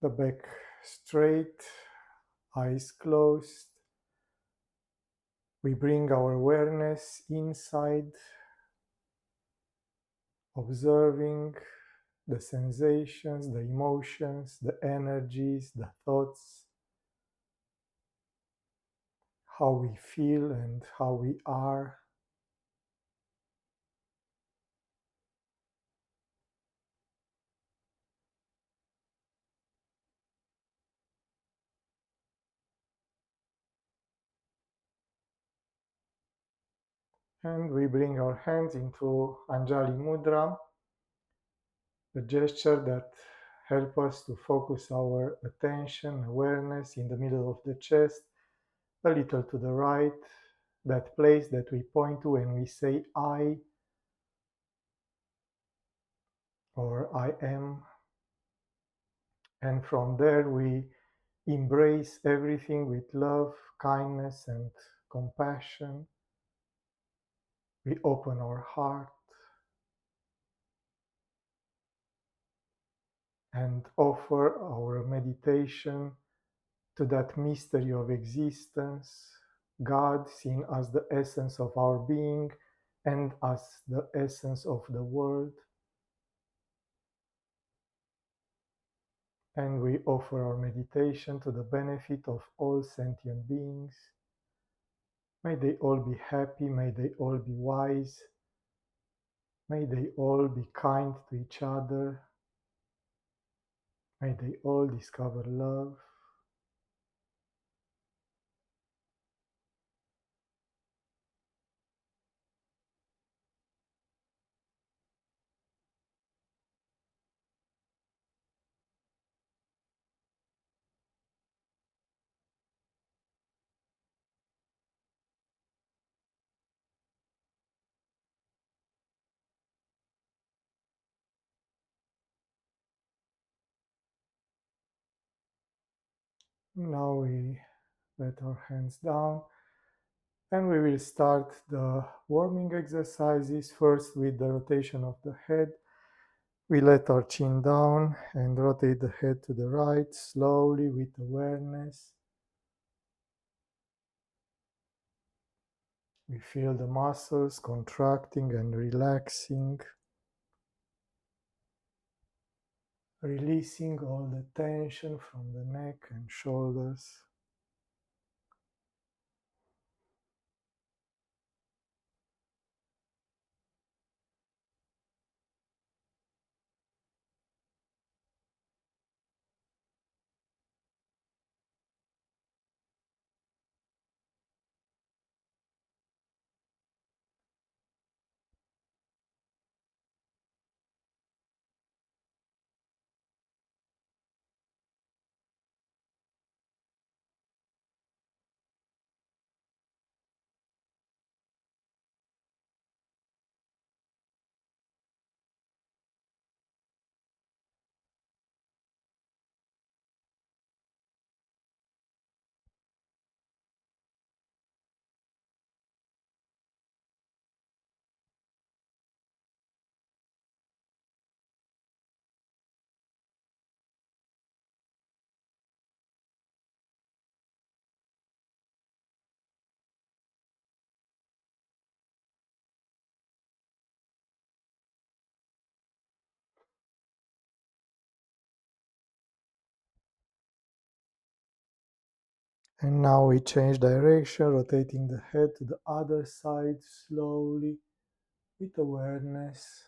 The back straight, eyes closed. We bring our awareness inside, observing the sensations, the emotions, the energies, the thoughts, how we feel and how we are. And we bring our hands into Anjali Mudra, the gesture that help us to focus our attention, awareness in the middle of the chest, a little to the right, that place that we point to when we say I or I am. And from there we embrace everything with love, kindness, and compassion. We open our heart and offer our meditation to that mystery of existence, God seen as the essence of our being and as the essence of the world. And we offer our meditation to the benefit of all sentient beings. May they all be happy, may they all be wise, may they all be kind to each other, may they all discover love. Now we let our hands down and we will start the warming exercises first with the rotation of the head. We let our chin down and rotate the head to the right slowly with awareness. We feel the muscles contracting and relaxing, releasing all the tension from the neck and shoulders. And now we change direction, rotating the head to the other side slowly with awareness.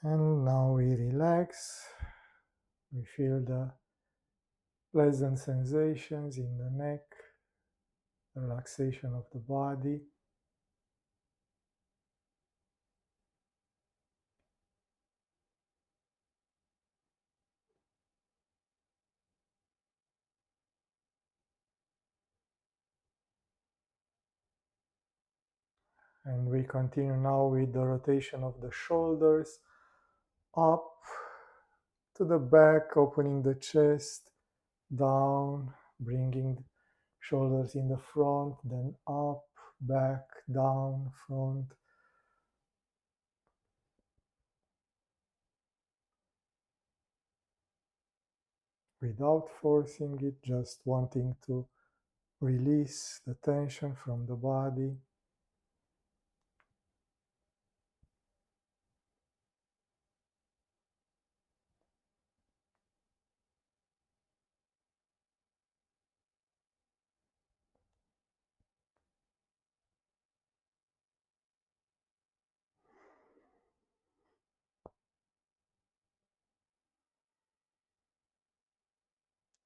And now we relax. We feel the pleasant sensations in the neck, relaxation of the body. And we continue now with the rotation of the shoulders up to the back, opening the chest, down, bringing shoulders in the front, then up, back, down, front. Without forcing it, just wanting to release the tension from the body.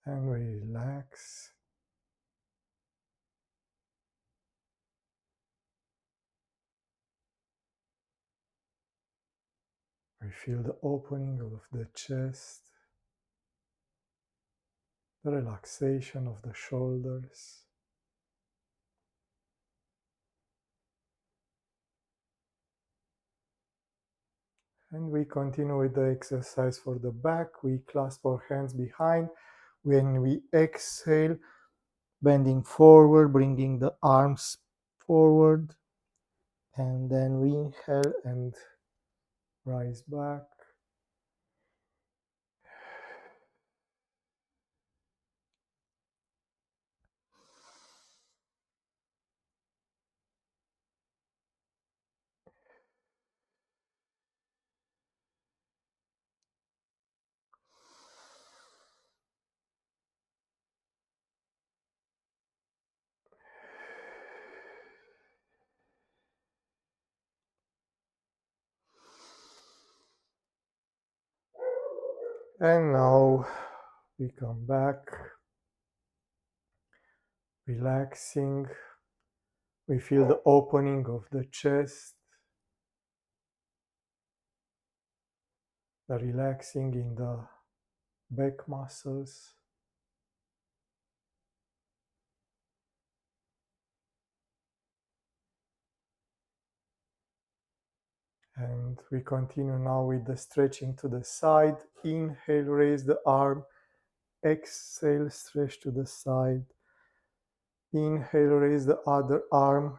And we relax. We feel the opening of the chest, the relaxation of the shoulders. And we continue with the exercise for the back. We clasp our hands behind. When we exhale, bending forward, bringing the arms forward. And then we inhale and rise back. And now we come back, relaxing. We feel the opening of the chest, the relaxing in the back muscles. And we continue now with the stretching to the side. Inhale, raise the arm. Exhale, stretch to the side. Inhale, raise the other arm.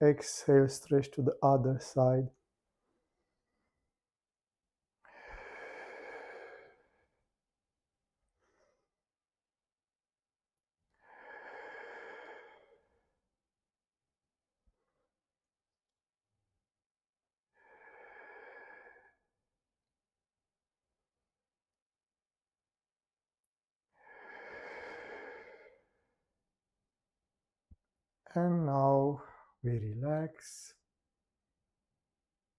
Exhale, stretch to the other side. And now we relax.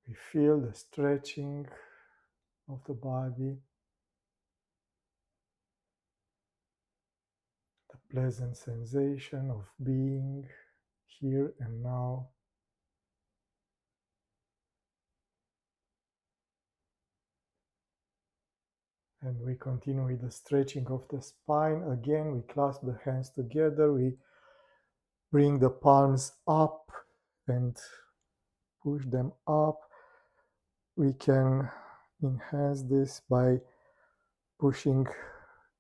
We feel the stretching of the body, the pleasant sensation of being here and now. And we continue with the stretching of the spine. Again, we clasp the hands together. We bring the palms up and push them up. We can enhance this by pushing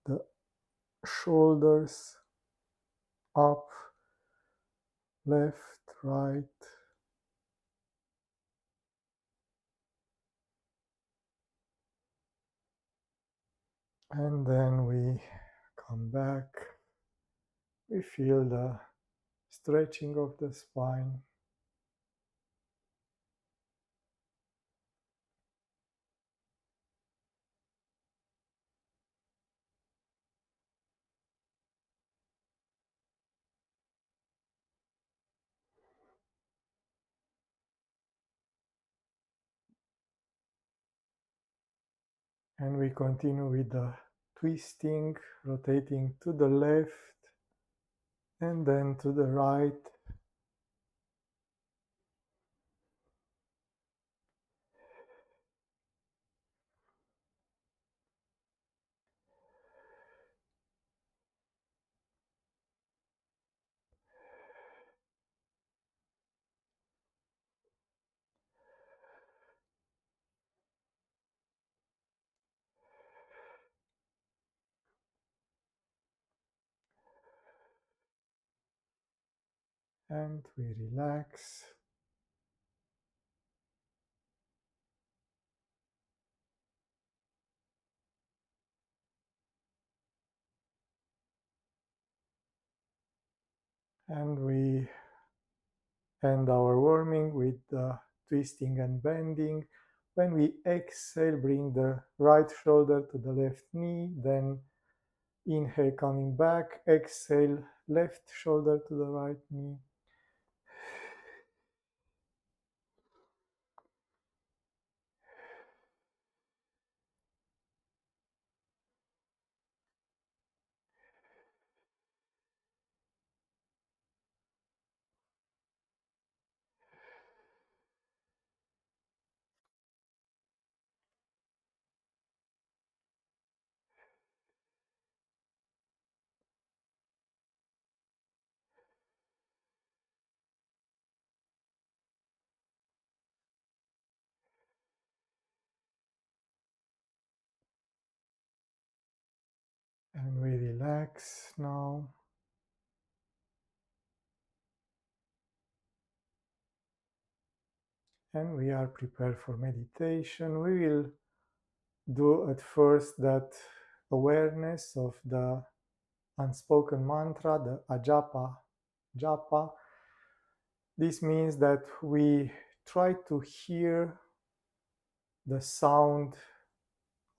the shoulders up, left, right. And then we come back. We feel the stretching of the spine. And we continue with the twisting, rotating to the left and then to the right. And we relax. And we end our warming with the twisting and bending. When we exhale, bring the right shoulder to the left knee, then inhale coming back, exhale left shoulder to the right knee. And we relax now. And we are prepared for meditation. We will do at first that awareness of the unspoken mantra, the japa. This means that we try to hear the sound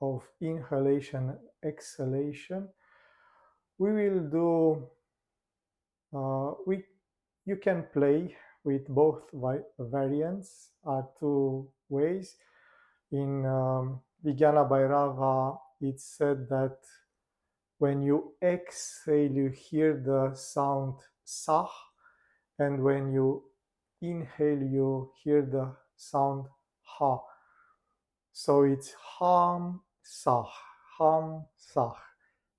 of inhalation, exhalation. We will do, we you can play with both variants, are two ways. In Vijnana Bhairava, it's said that when you exhale, you hear the sound sah, and when you inhale, you hear the sound ha. So it's ham, sah.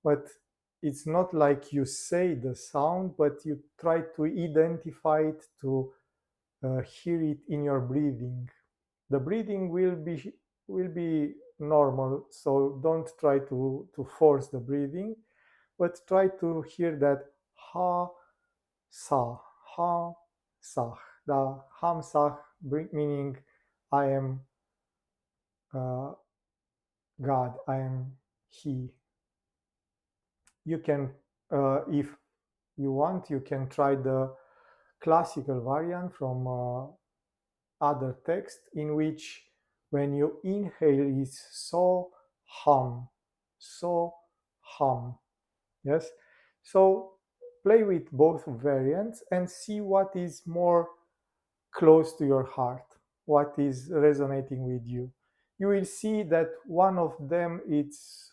But it's not like you say the sound, but you try to identify it, to hear it in your breathing. The breathing will be normal, so don't try to force the breathing, but try to hear that ha sa ha sa. The ham sa meaning I am God, I am He. You can, if you want, you can try the classical variant from other text, in which when you inhale is hum, so hum. Yes. So play with both variants and see what is more close to your heart, what is resonating with you. You will see that one of them, it's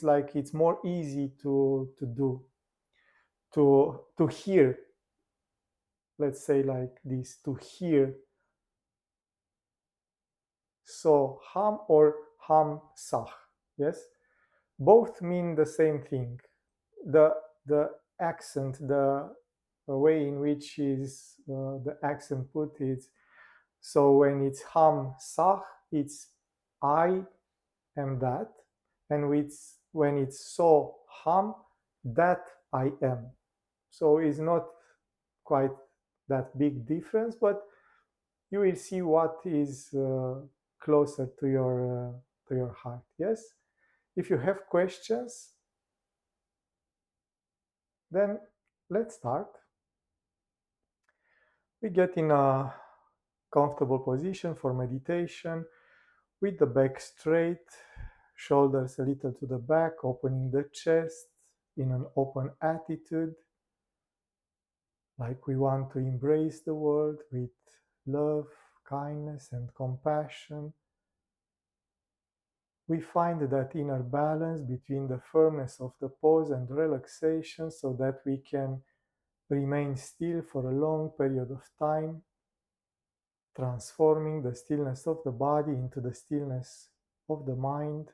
like it's more easy to do, to hear. Let's say like this, to hear. So ham or ham sah. Yes, both mean the same thing. The accent, the way in which is the accent put it. So when it's ham sah, it's I am that, and when it's so ham, that I am. So it's not quite that big difference, but you will see what is closer to your heart. Yes. If you have questions, then let's start. We get in a comfortable position for meditation with the back straight, shoulders a little to the back, opening the chest in an open attitude, like we want to embrace the world with love, kindness, and compassion. We find that inner balance between the firmness of the pose and relaxation so that we can remain still for a long period of time, transforming the stillness of the body into the stillness of the mind.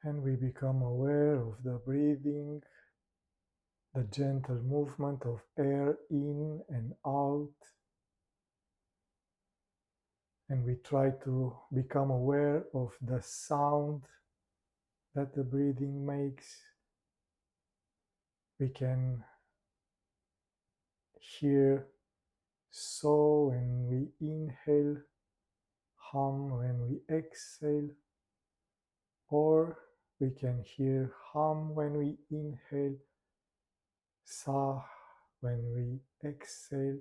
And we become aware of the breathing, the gentle movement of air in and out, and we try to become aware of the sound that the breathing makes. We can hear so when we inhale, hum when we exhale, or we can hear hum when we inhale, sa when we exhale.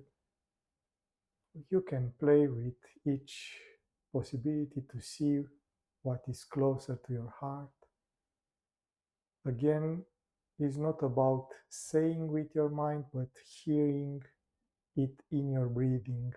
You can play with each possibility to see what is closer to your heart. Again, it's not about saying with your mind, but hearing it in your breathing.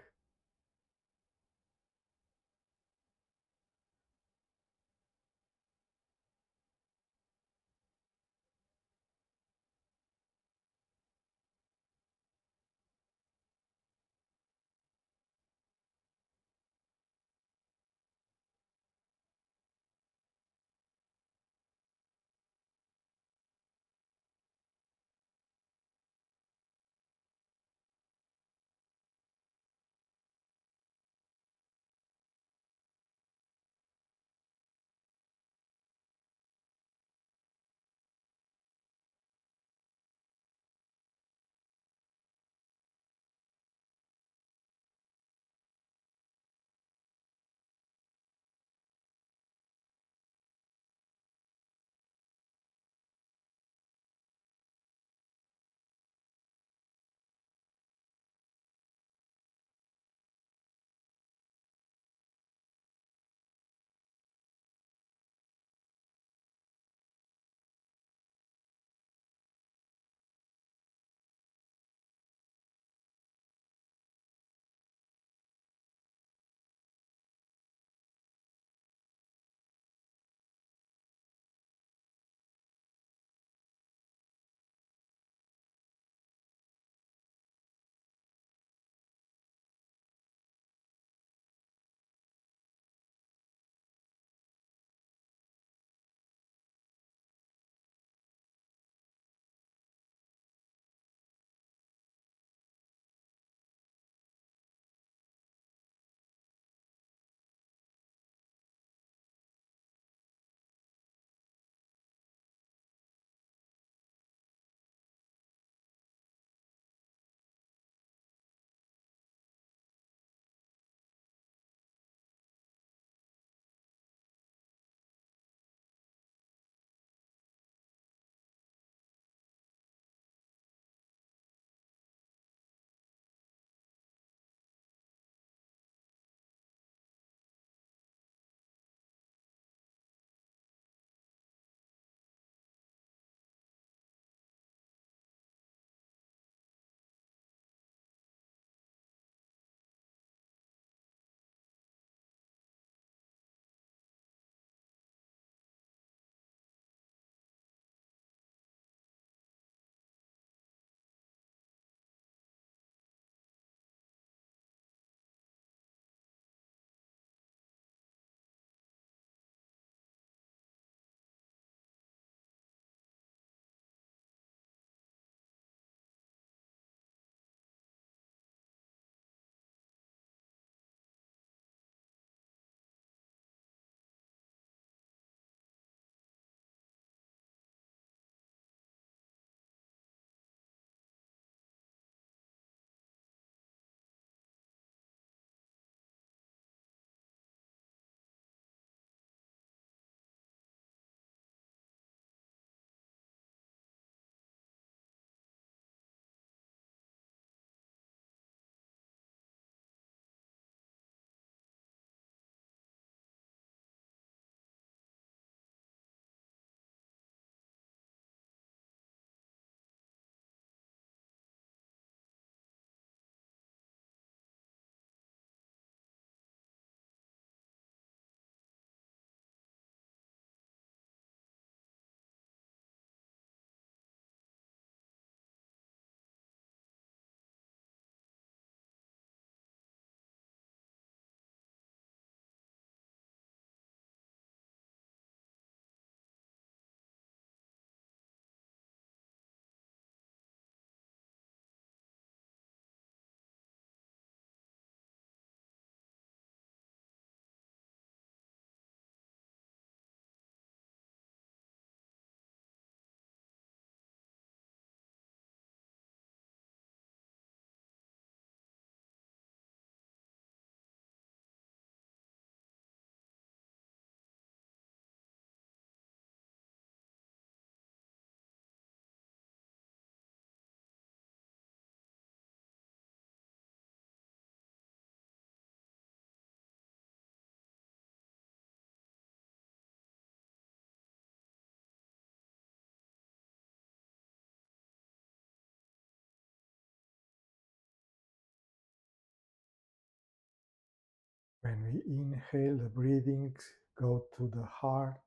When we inhale, the breathing go to the heart.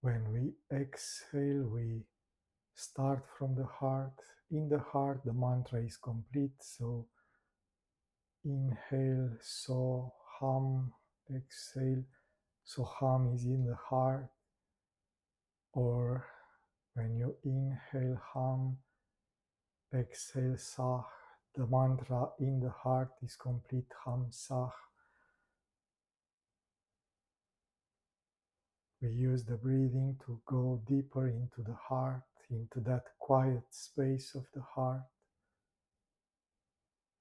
When we exhale, we start from the heart. In the heart, the mantra is complete. So inhale, so hum, exhale, so hum is in the heart. Or when you inhale, hum, exhale, sah, the mantra in the heart is complete, ham sah. We use the breathing to go deeper into the heart, into that quiet space of the heart,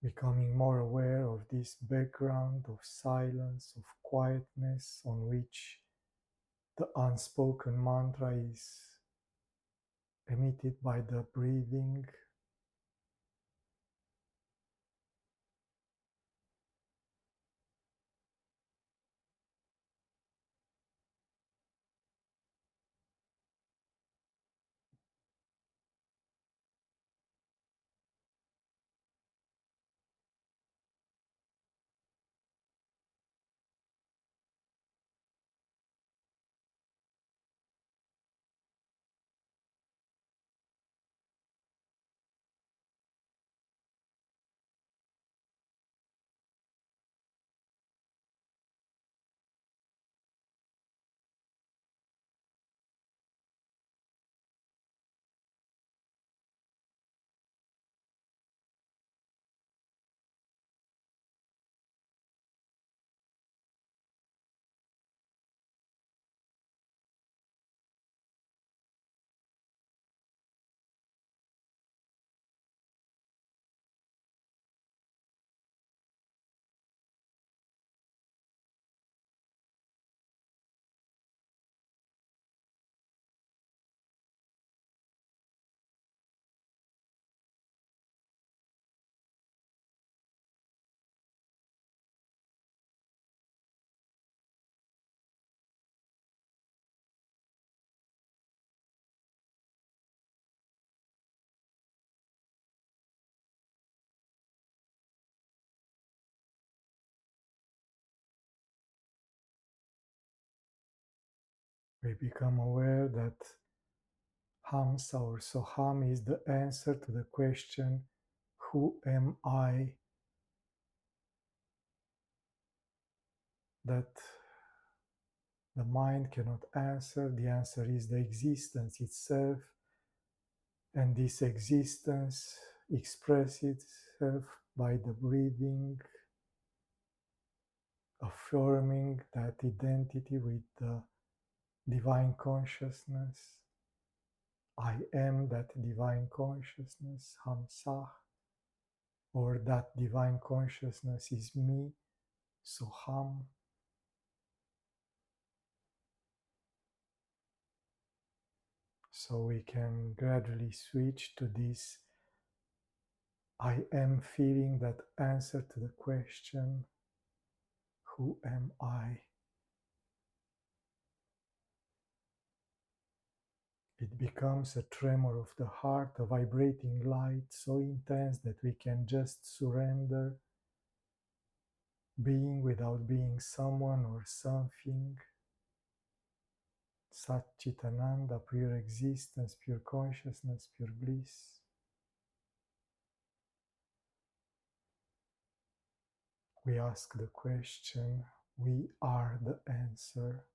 becoming more aware of this background of silence, of quietness on which the unspoken mantra is emitted by the breathing. We become aware that Hamsa or Soham is the answer to the question, who am I? That the mind cannot answer. The answer is the existence itself, and this existence expresses itself by the breathing, affirming that identity with the divine consciousness. I am that divine consciousness, Hamsah, or that divine consciousness is me, Soham. So we can gradually switch to this I am feeling, that answer to the question, who am I? It becomes a tremor of the heart, a vibrating light so intense that we can just surrender, being without being someone or something. Satchitananda, pure existence, pure consciousness, pure bliss. We ask the question, we are the answer.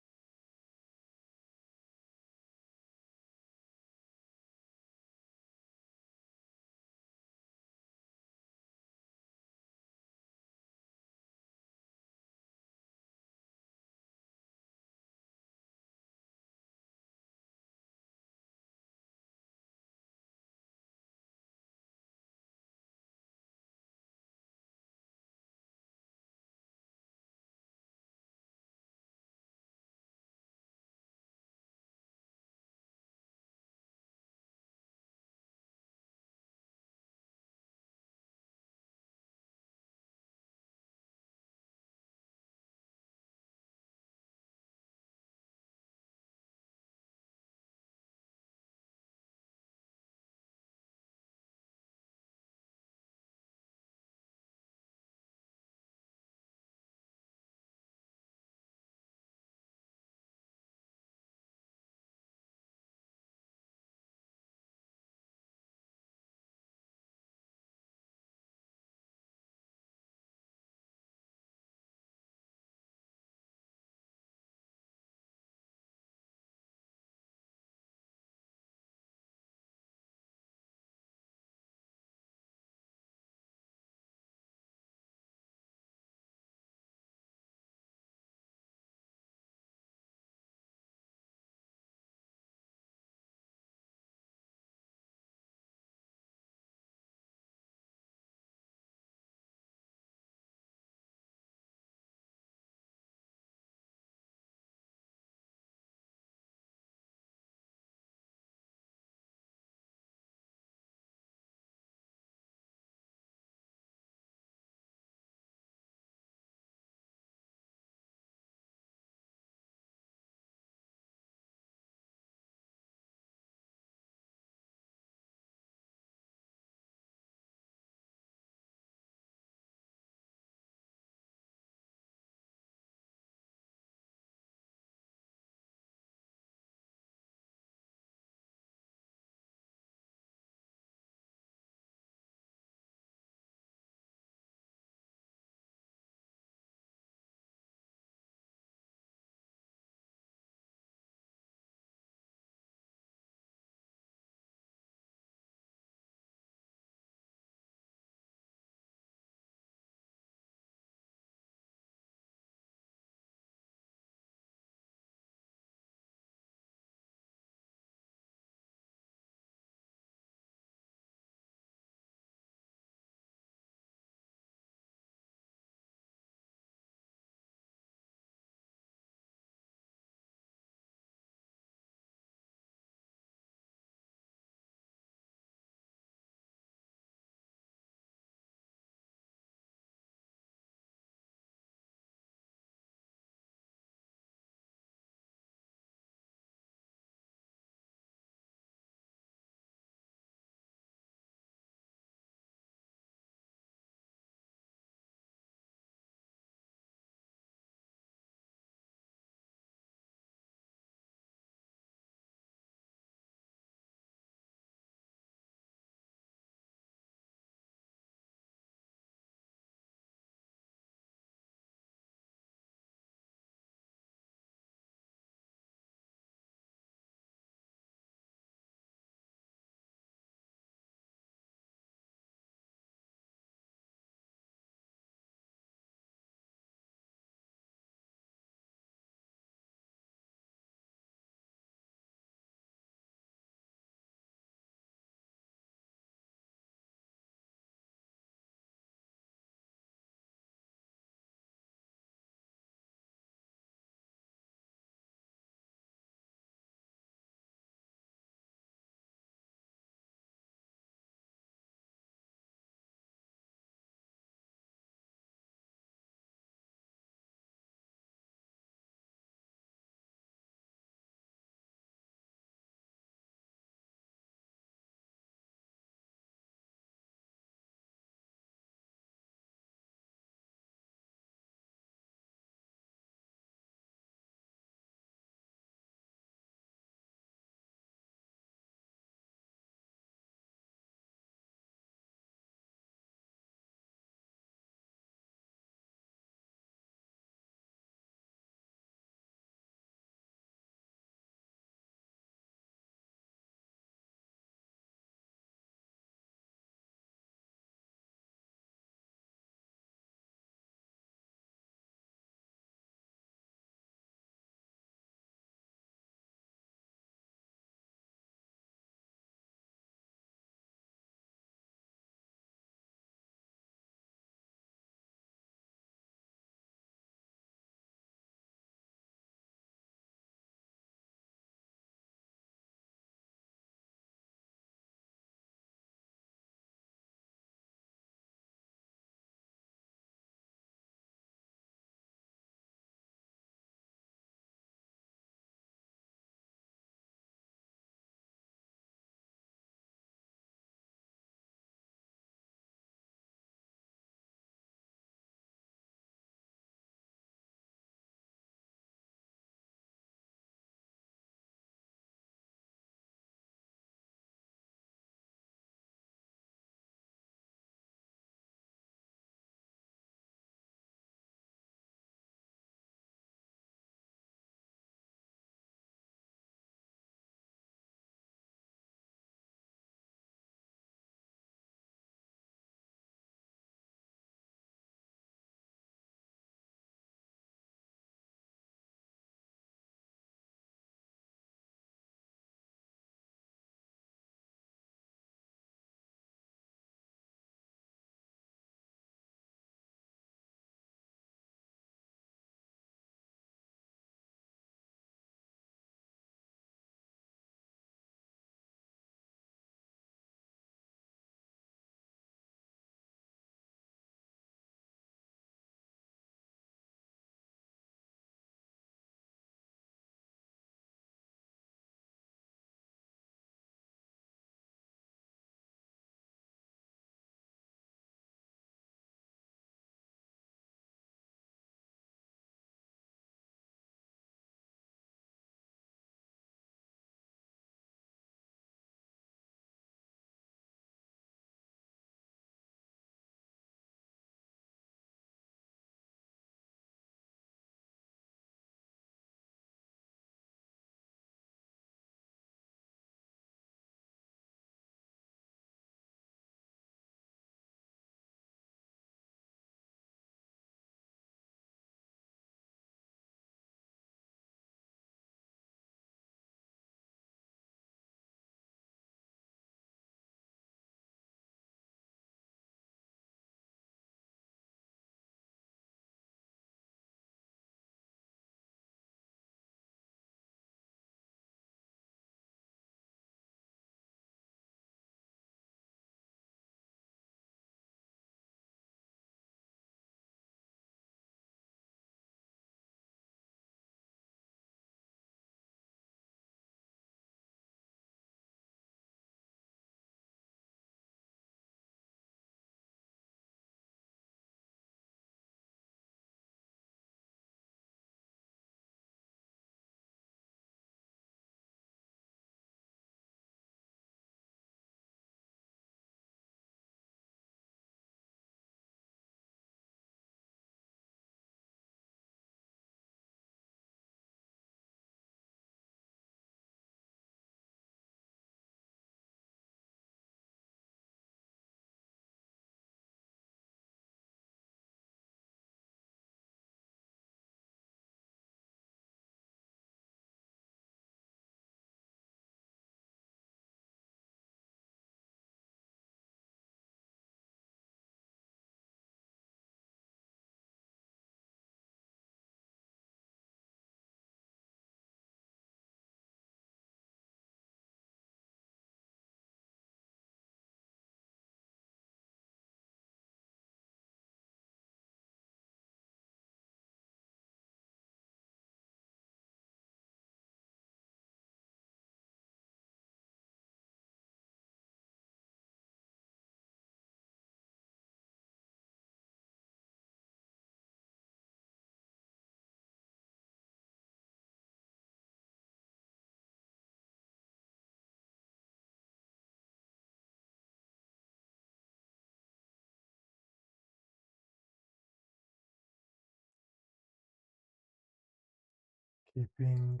keeping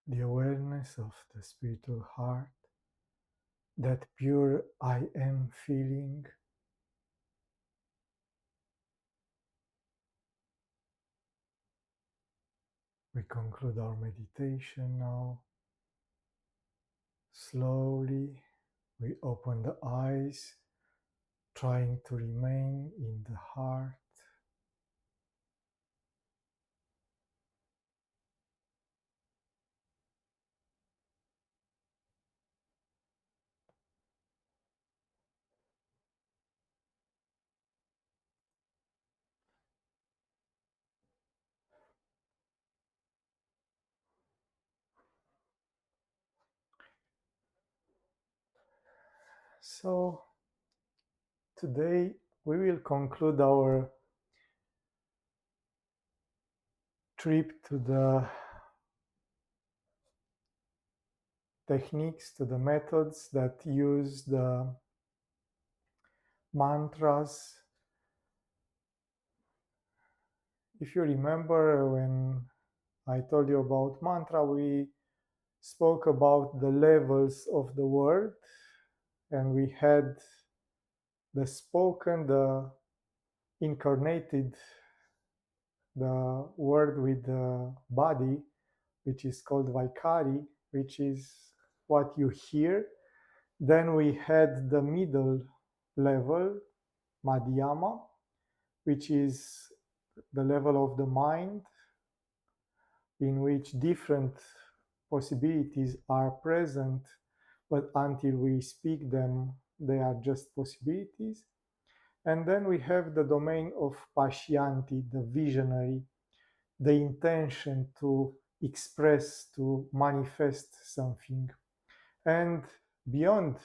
the awareness of the spiritual heart, that pure I am feeling. We conclude our meditation now. Slowly, we open the eyes, trying to remain in the heart. So, today we will conclude our trip to the techniques, to the methods that use the mantras. If you remember, when I told you about mantra, we spoke about the levels of the word, and we had the spoken, the incarnated, the word with the body, which is called Vaikari, which is what you hear. Then we had the middle level, Madhyama, which is the level of the mind, in which different possibilities are present, but until we speak them, they are just possibilities. And then we have the domain of Pashyanti, the visionary, the intention to express, to manifest something. And beyond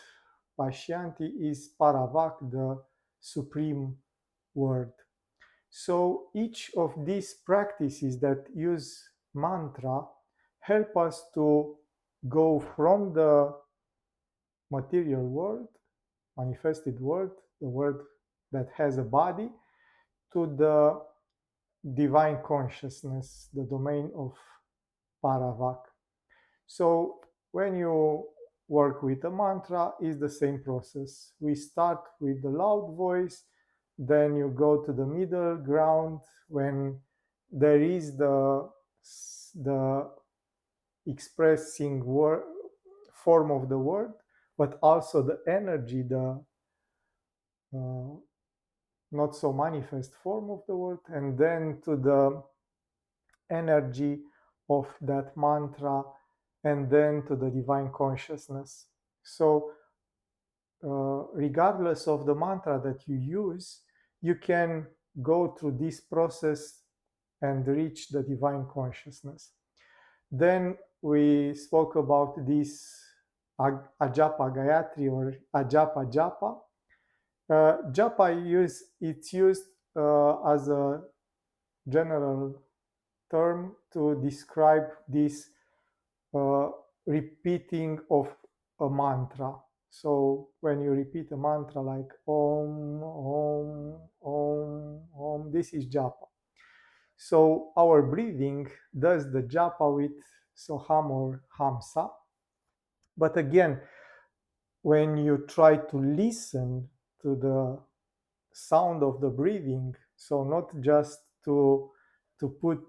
Pashyanti is Paravak, the supreme word. So each of these practices that use mantra help us to go from the material world, manifested world, the world that has a body, to the divine consciousness, the domain of Paravak. So when you work with a mantra, is the same process. We start with the loud voice, then you go to the middle ground when there is the expressing form of the word, but also the energy, the uh, not so manifest form of the word, and then to the energy of that mantra, and then to the divine consciousness. So, regardless of the mantra that you use, you can go through this process and reach the divine consciousness. Then we spoke about this Ajapa Gayatri or Ajapa Japa. It's used as a general term to describe this uh, repeating of a mantra. So when you repeat a mantra like Om, Om, Om, Om, this is japa. So our breathing does the japa with Soham or Hamsa. But again, when you try to listen to the sound of the breathing, so not just to put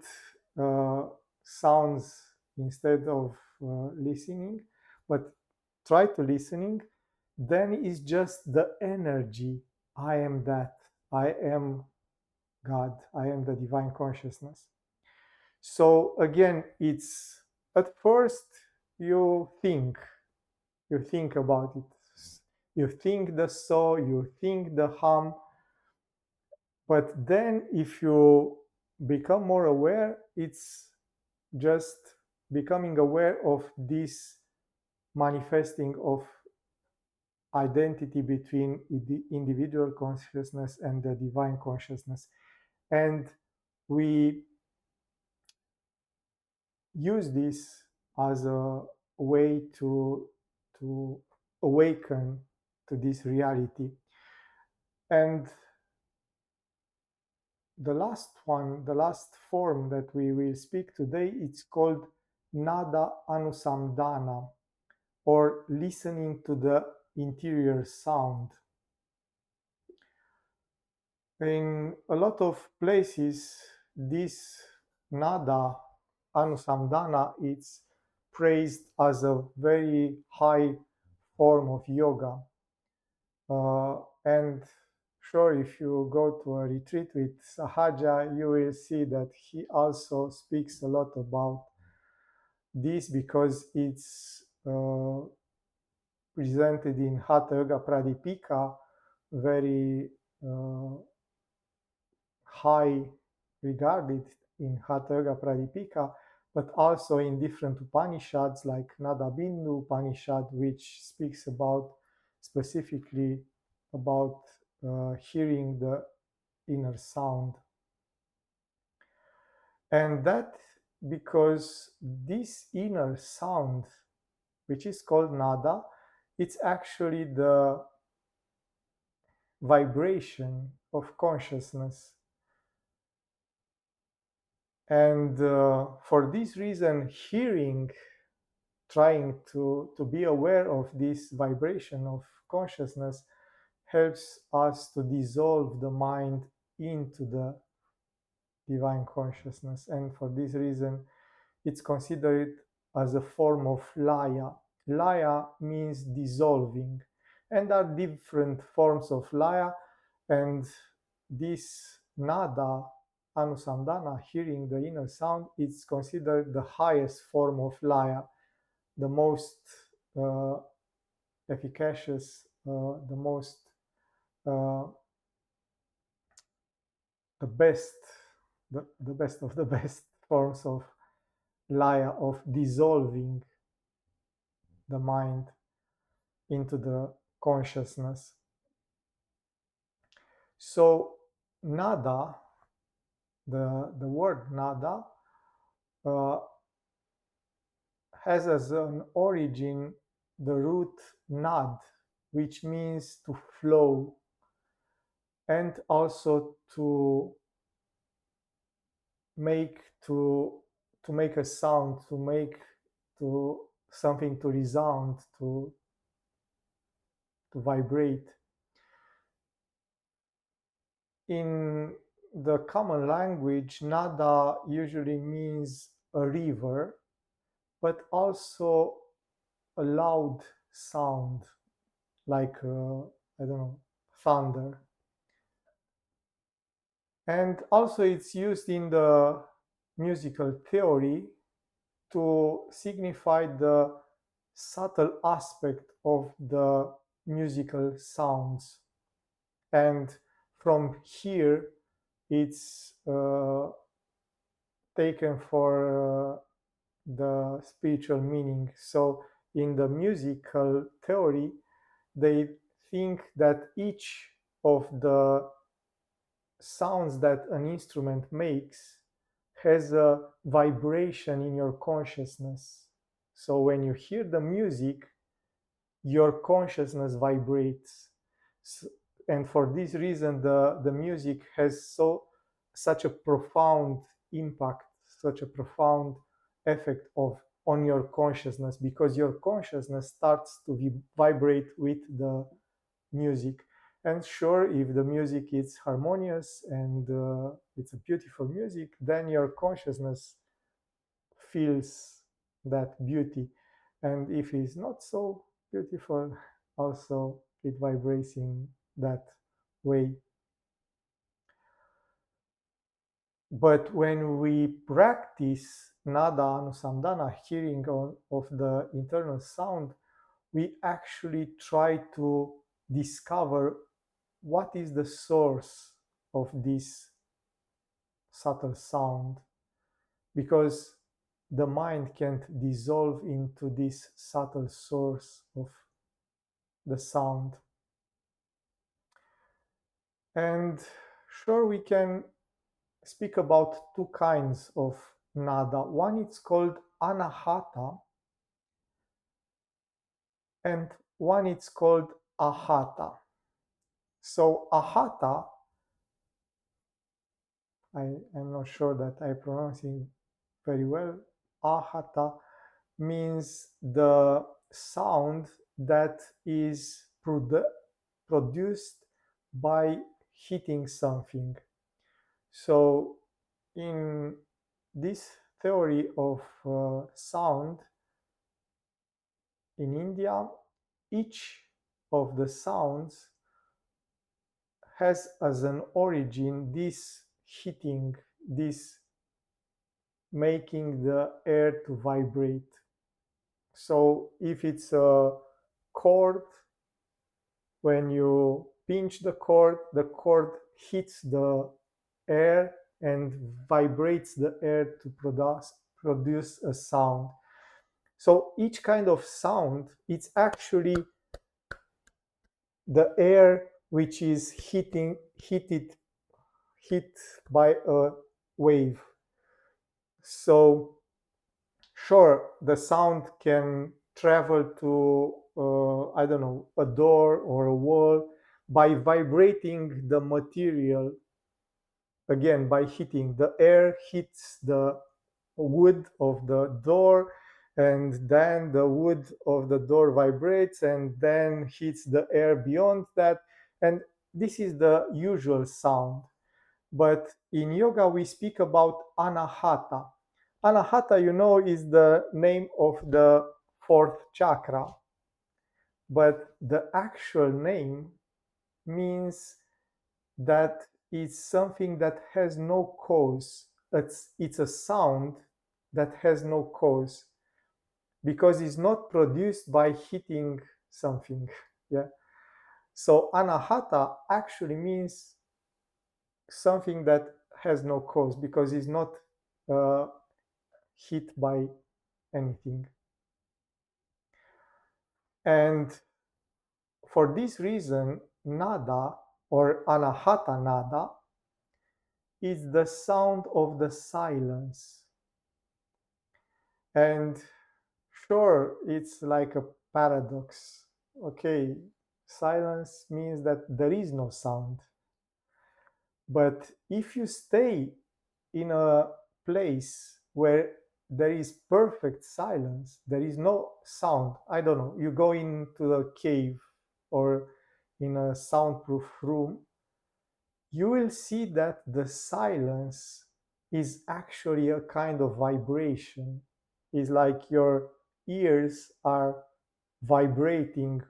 uh, sounds instead of listening, but try to listening, then it's just the energy. I am that. I am God. I am the divine consciousness. So again, it's at first you think about it. You think the so, you think the hum, but then if you become more aware, it's just becoming aware of this manifesting of identity between the individual consciousness and the divine consciousness. And we use this as a way to awaken to this reality. And the last form that we will speak today, it's called Nada Anusamdhana, or listening to the interior sound. In a lot of places, this Nada Anusamdhana is praised as a very high form of yoga. And sure, if you go to a retreat with Sahaja, you will see that he also speaks a lot about this because it's presented in Hatha Yoga Pradipika, very uh, high regarded in Hatha Yoga Pradipika, but also in different Upanishads like Nada Bindu Upanishad, which speaks about specifically about hearing the inner sound. And that because this inner sound, which is called nada, it's actually the vibration of consciousness. And for this reason, hearing, trying to be aware of this vibration of consciousness, helps us to dissolve the mind into the divine consciousness. And for this reason, it's considered as a form of laya. Laya means dissolving, and there are different forms of laya, and this nada anusandana, hearing the inner sound, is considered the highest form of laya, the most uh, efficacious, the most uh, the best, the best of the best forms of laya, of dissolving the mind into the consciousness. So nada, the word nada, uh, has as an origin the root nad, which means to flow and also make to to make a sound, to make to something to resound, to vibrate. In the common language, nada usually means a river, but also a loud sound, like I don't know, thunder. And also, it's used in the musical theory to signify the subtle aspect of the musical sounds. And from here, it's taken for the spiritual meaning. So, in the musical theory, they think that each of the sounds that an instrument makes has a vibration in your consciousness. So, when you hear the music, your consciousness vibrates. And for this reason, the music has such a profound impact, such a profound effect of on your consciousness, because your consciousness starts to vibrate with the music. And sure, if the music is harmonious and it's a beautiful music, then your consciousness feels that beauty. And if it's not so beautiful, also it vibrates in that way. But when we practice Nada Anusamdhana, hearing of the internal sound, we actually try to discover what is the source of this subtle sound, because the mind can't dissolve into this subtle source of the sound. And sure, we can speak about two kinds of nada. One is called anahata, and one is called ahata. So ahata, I am not sure that I pronouncing very well. ahata means the sound that is produced by hitting something. So, in this theory of sound in India, each of the sounds has as an origin this hitting, this making the air to vibrate. So if it's a chord, when you pinch the cord hits the air and vibrates the air to produce a sound. So each kind of sound, it's actually the air which is hit by a wave. So sure, the sound can travel to I don't know, a door or a wall by vibrating the material. Again, by hitting the air hits the wood of the door, and then the wood of the door vibrates and then hits the air beyond that, and this is the usual sound. But in yoga we speak about anahata. Anahata, is the name of the fourth chakra, but the actual name means that it's something that has no cause. It's a sound that has no cause because it's not produced by hitting something. Yeah. So anahata actually means something that has no cause because it's not uh, hit by anything. And for this reason, nada or anahata nada is the sound of the silence. And sure, it's like a paradox. Okay, silence means that there is no sound. But if you stay in a place where there is perfect silence, there is no sound. I don't know, you go into a cave or in a soundproof room, you will see that the silence is actually a kind of vibration. It's like your ears are vibrating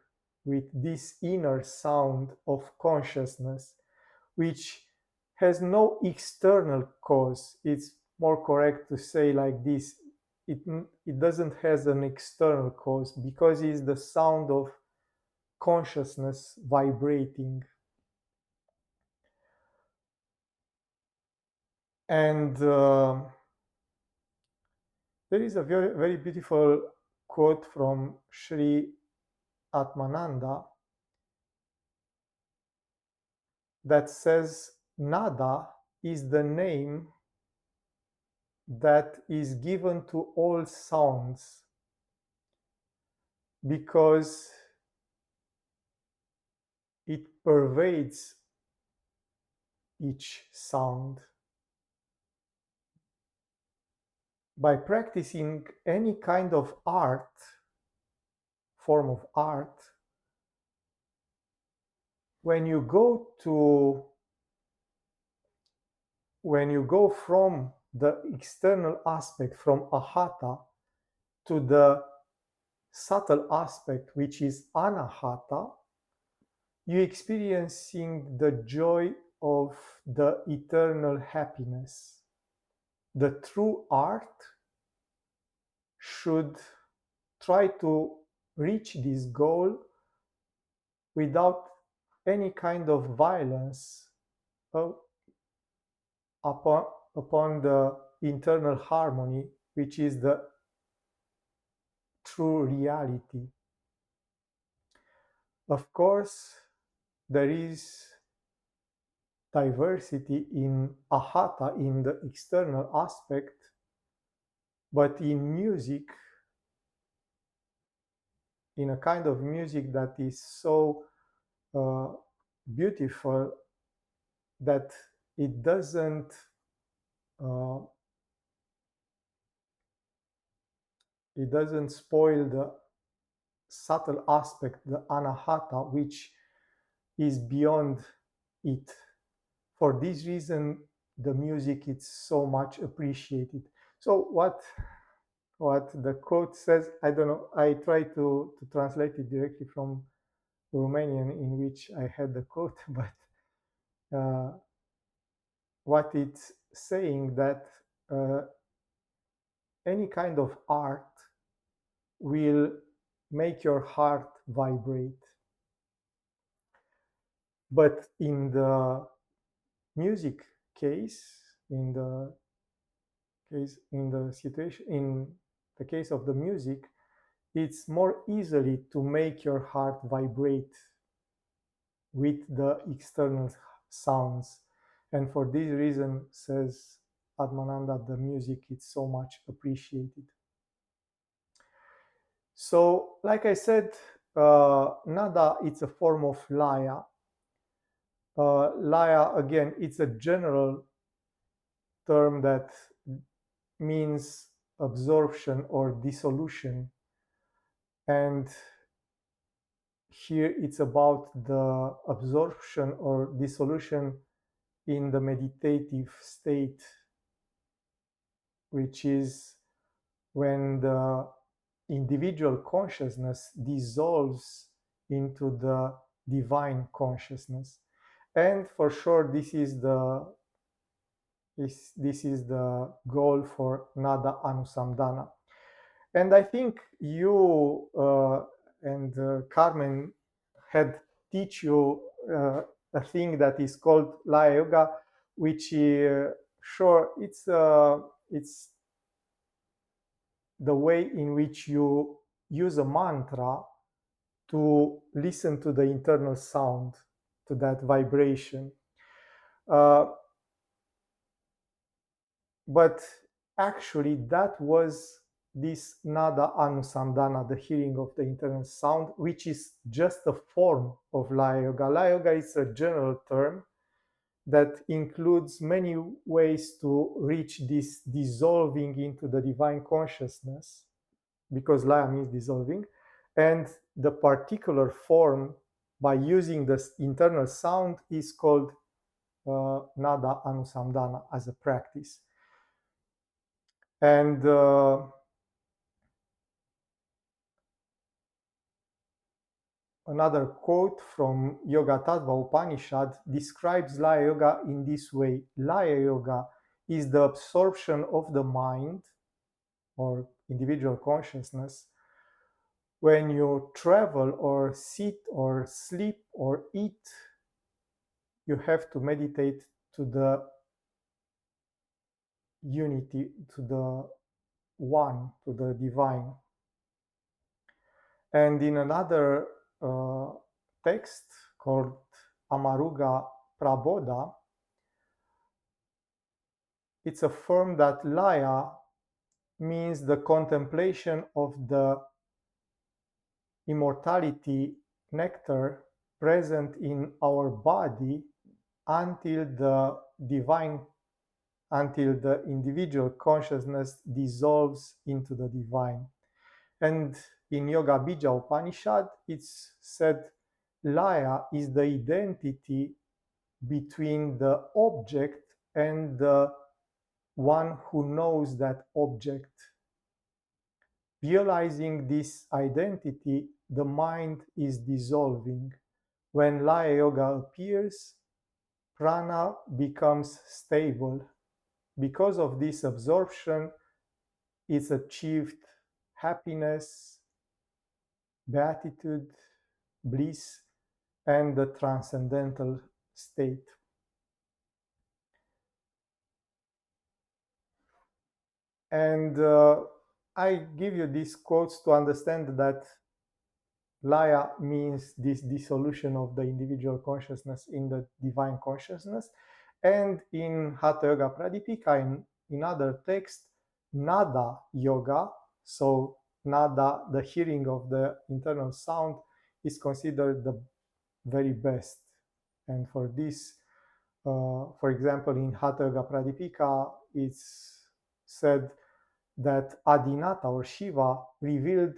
with this inner sound of consciousness, which has no external cause. It's more correct to say like this. It doesn't has an external cause because it's the sound of consciousness vibrating. And there is a very, very beautiful quote from Sri Atmananda that says, Nada is the name that is given to all sounds because it pervades each sound. By practicing any kind of art, form of art, when you go to when you go from the external aspect, from ahata, to the subtle aspect, which is anahata, you experiencing the joy of the eternal happiness. The true art should try to reach this goal without any kind of violence uh, upon, upon the internal harmony, which is the true reality. Of course, there is diversity in ahata, in the external aspect, but in music, in a kind of music that is so uh, beautiful that it doesn't uh, it doesn't spoil the subtle aspect, the anahata, which is beyond it. For this reason, the music is so much appreciated. So what the quote says, I don't know. I try to translate it directly from Romanian, in which I had the quote, but uh, what it's saying that uh, any kind of art will make your heart vibrate. But in the music case, in the case of the music, it's more easily to make your heart vibrate with the external sounds. And for this reason, says Atmananda, the music is so much appreciated. So, like I said, nada, it's a form of laya. Laya, again, it's a general term that means absorption or dissolution. And here it's about the absorption or dissolution in the meditative state, which is when the individual consciousness dissolves into the divine consciousness. And for sure, this is the goal for Nada Anusamdhana. And I think you and Carmen had teach you a thing that is called Laya Yoga, which sure it's the way in which you use a mantra to listen to the internal sound, to that vibration. Uh, but actually, that was this Nada Anusamdhana, the hearing of the internal sound, which is just a form of Laya Yoga. Laya Yoga is a general term that includes many ways to reach this dissolving into the divine consciousness, because Laya means dissolving, and the particular form by using the internal sound is called Nada Anusamdhana as a practice. And another quote from Yoga Tattva Upanishad describes Laya Yoga in this way. Laya Yoga is the absorption of the mind or individual consciousness when you travel or sit or sleep or eat. You have to meditate to the unity, to the one, to the divine. And in another text called Amaruga Prabodha, it's affirmed that Laya means the contemplation of the immortality nectar present in our body until the divine, until the individual consciousness dissolves into the divine. And in Yoga Bija Upanishad, it's said Laya is the identity between the object and the one who knows that object. Realizing this identity, the mind is dissolving. When Laya Yoga appears, prana becomes stable. Because of this absorption, is achieved happiness, beatitude, bliss, and the transcendental state. And I give you these quotes to understand that Laya means this dissolution of the individual consciousness in the divine consciousness. And in Hatha Yoga Pradipika, in other text, Nada Yoga, so Nada, the hearing of the internal sound, is considered the very best. And for this, for example, in Hatha Yoga Pradipika, it's said that Adinata or Shiva revealed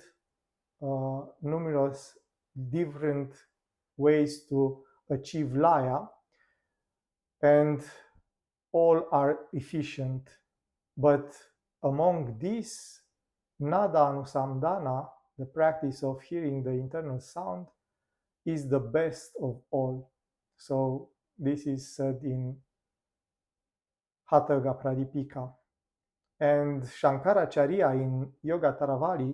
numerous different ways to achieve laya, and all are efficient. But among these, Nada Anusamdhana, the practice of hearing the internal sound, is the best of all. So this is said in Hatha Pradipika. And Shankaracharya in Yoga Taravali,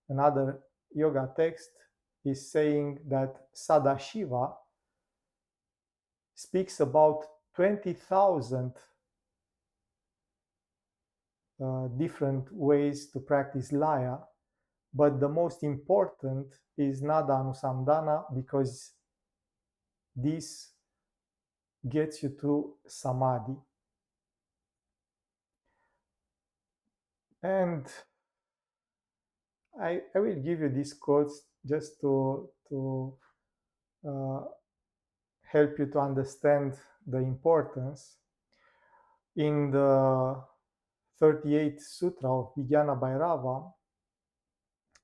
another yoga text, is saying that Sadashiva speaks about 20,000 different ways to practice laya, but the most important is Nada Anusamdhana because this gets you to samadhi. And I will give you these quotes just to uh, help you to understand the importance. In the 38th Sutra of Vijnana Bhairava,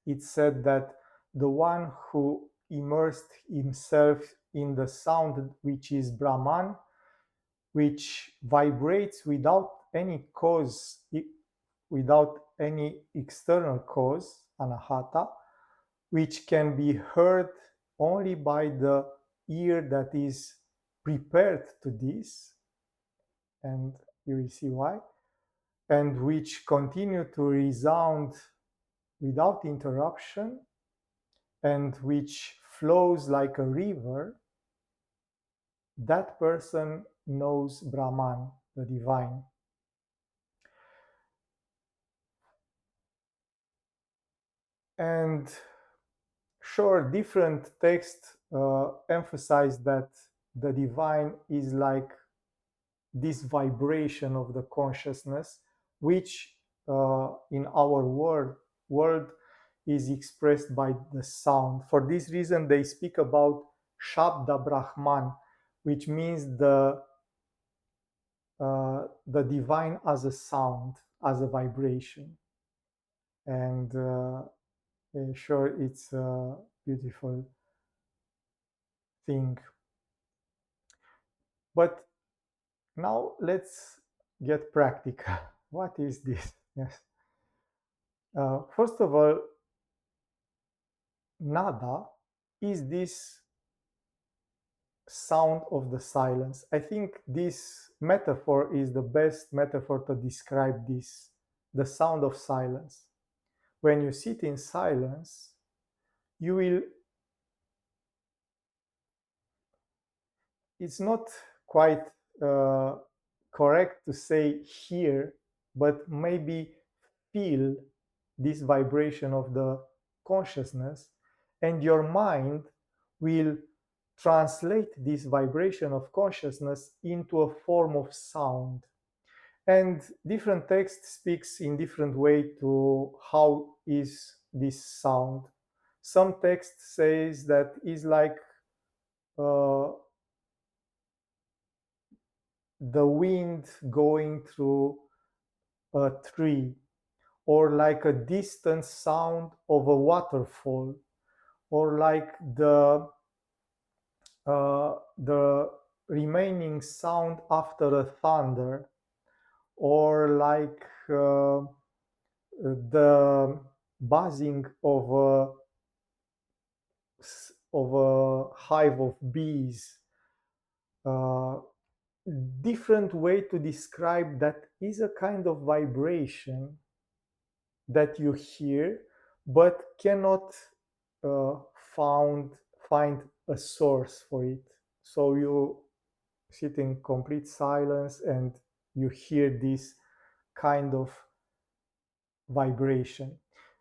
it said that the one who immersed himself in the sound which is Brahman, which vibrates without any cause, without any external cause, anahata, which can be heard only by the ear that is prepared to this, and you will see why, and which continue to resound without interruption, and which flows like a river, that person knows Brahman, the divine. And sure, different texts emphasize that the divine is like this vibration of the consciousness, which in our world is expressed by the sound. For this reason, they speak about Shabda Brahman, which means the divine as a sound, as a vibration. And sure, it's a beautiful thing. But now let's get practical. What is this? Yes. First of all, nada is this sound of the silence. I think this metaphor is the best metaphor to describe this, the sound of silence. When you sit in silence, you will, it's not quite uh, correct to say hear, but maybe feel this vibration of the consciousness, and your mind will translate this vibration of consciousness into a form of sound. And different text speaks in different way to how is this sound. Some text says that is like uh, the wind going through a tree, or like a distant sound of a waterfall, or like the remaining sound after a thunder, or like the buzzing of a hive of bees. Uh, Different way to describe that is a kind of vibration that you hear, but cannot uh, found find a source for it. So you sit in complete silence and you hear this kind of vibration.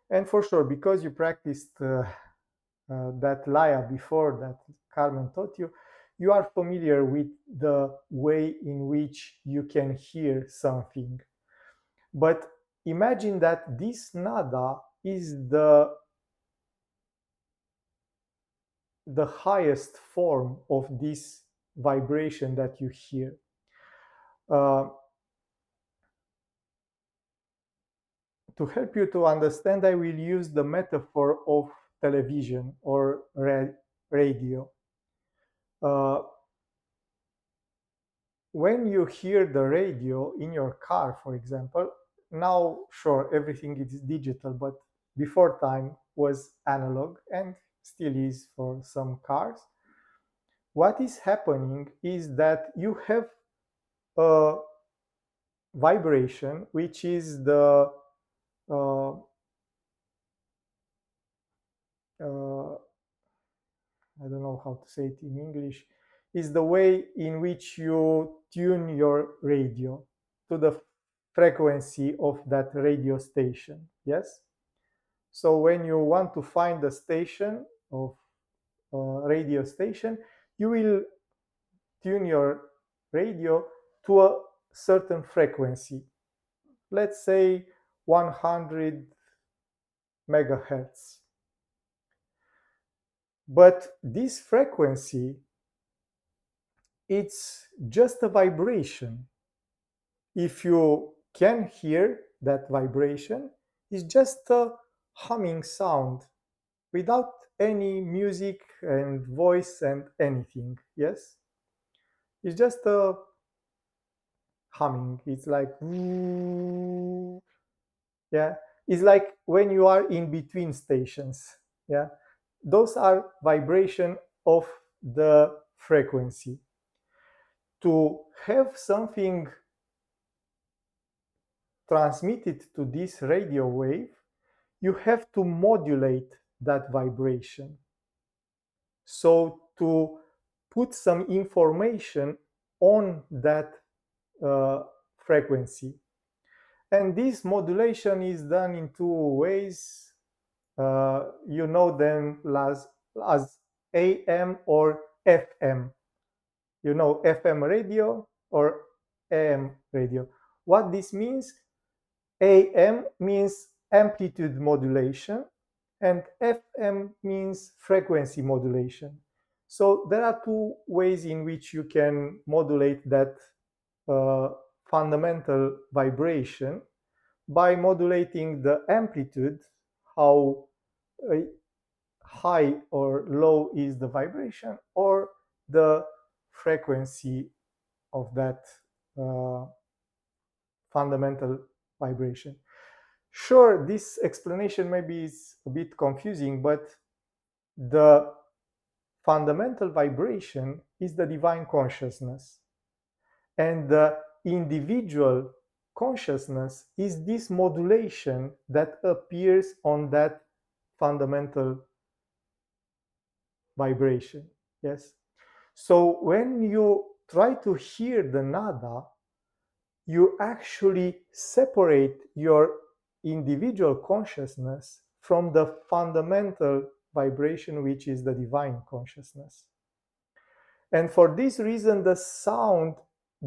And for sure, because you practiced that laya before, that Carmen taught you, you are familiar with the way in which you can hear something. But imagine that this nada is the highest form of this vibration that you hear. Uh, to help you to understand, I will use the metaphor of television or radio. Uh, when you hear the radio in your car, for example, now, sure, everything is digital, but before time was analog and still is for some cars. What is happening is that you have a vibration, which is the uh, uh, I don't know how to say it in English, is the way in which you tune your radio to the frequency of that radio station. Yes? So when you want to find a station of a radio station, you will tune your radio to a certain frequency. Let's say 100 megahertz. But this frequency, it's just a vibration. If you can hear that vibration, it's just a humming sound without any music and voice and anything. Yes, it's just a humming. It's like yeah, it's like when you are in between stations. Yeah, those are vibration of the frequency. To have something transmitted to this radio wave, you have to modulate that vibration. So to put some information on that uh, frequency. And this modulation is done in two ways. You know them as AM or FM. You know FM radio or AM radio. What this means, AM means amplitude modulation and FM means frequency modulation. So there are two ways in which you can modulate that uh, fundamental vibration by modulating the amplitude, how uh, high or low is the vibration, or the frequency of that uh, fundamental vibration. Sure, this explanation maybe is a bit confusing, but the fundamental vibration is the divine consciousness. And the individual consciousness is this modulation that appears on that fundamental vibration. Yes. So when you try to hear the nada, you actually separate your individual consciousness from the fundamental vibration, which is the divine consciousness. And for this reason, the sound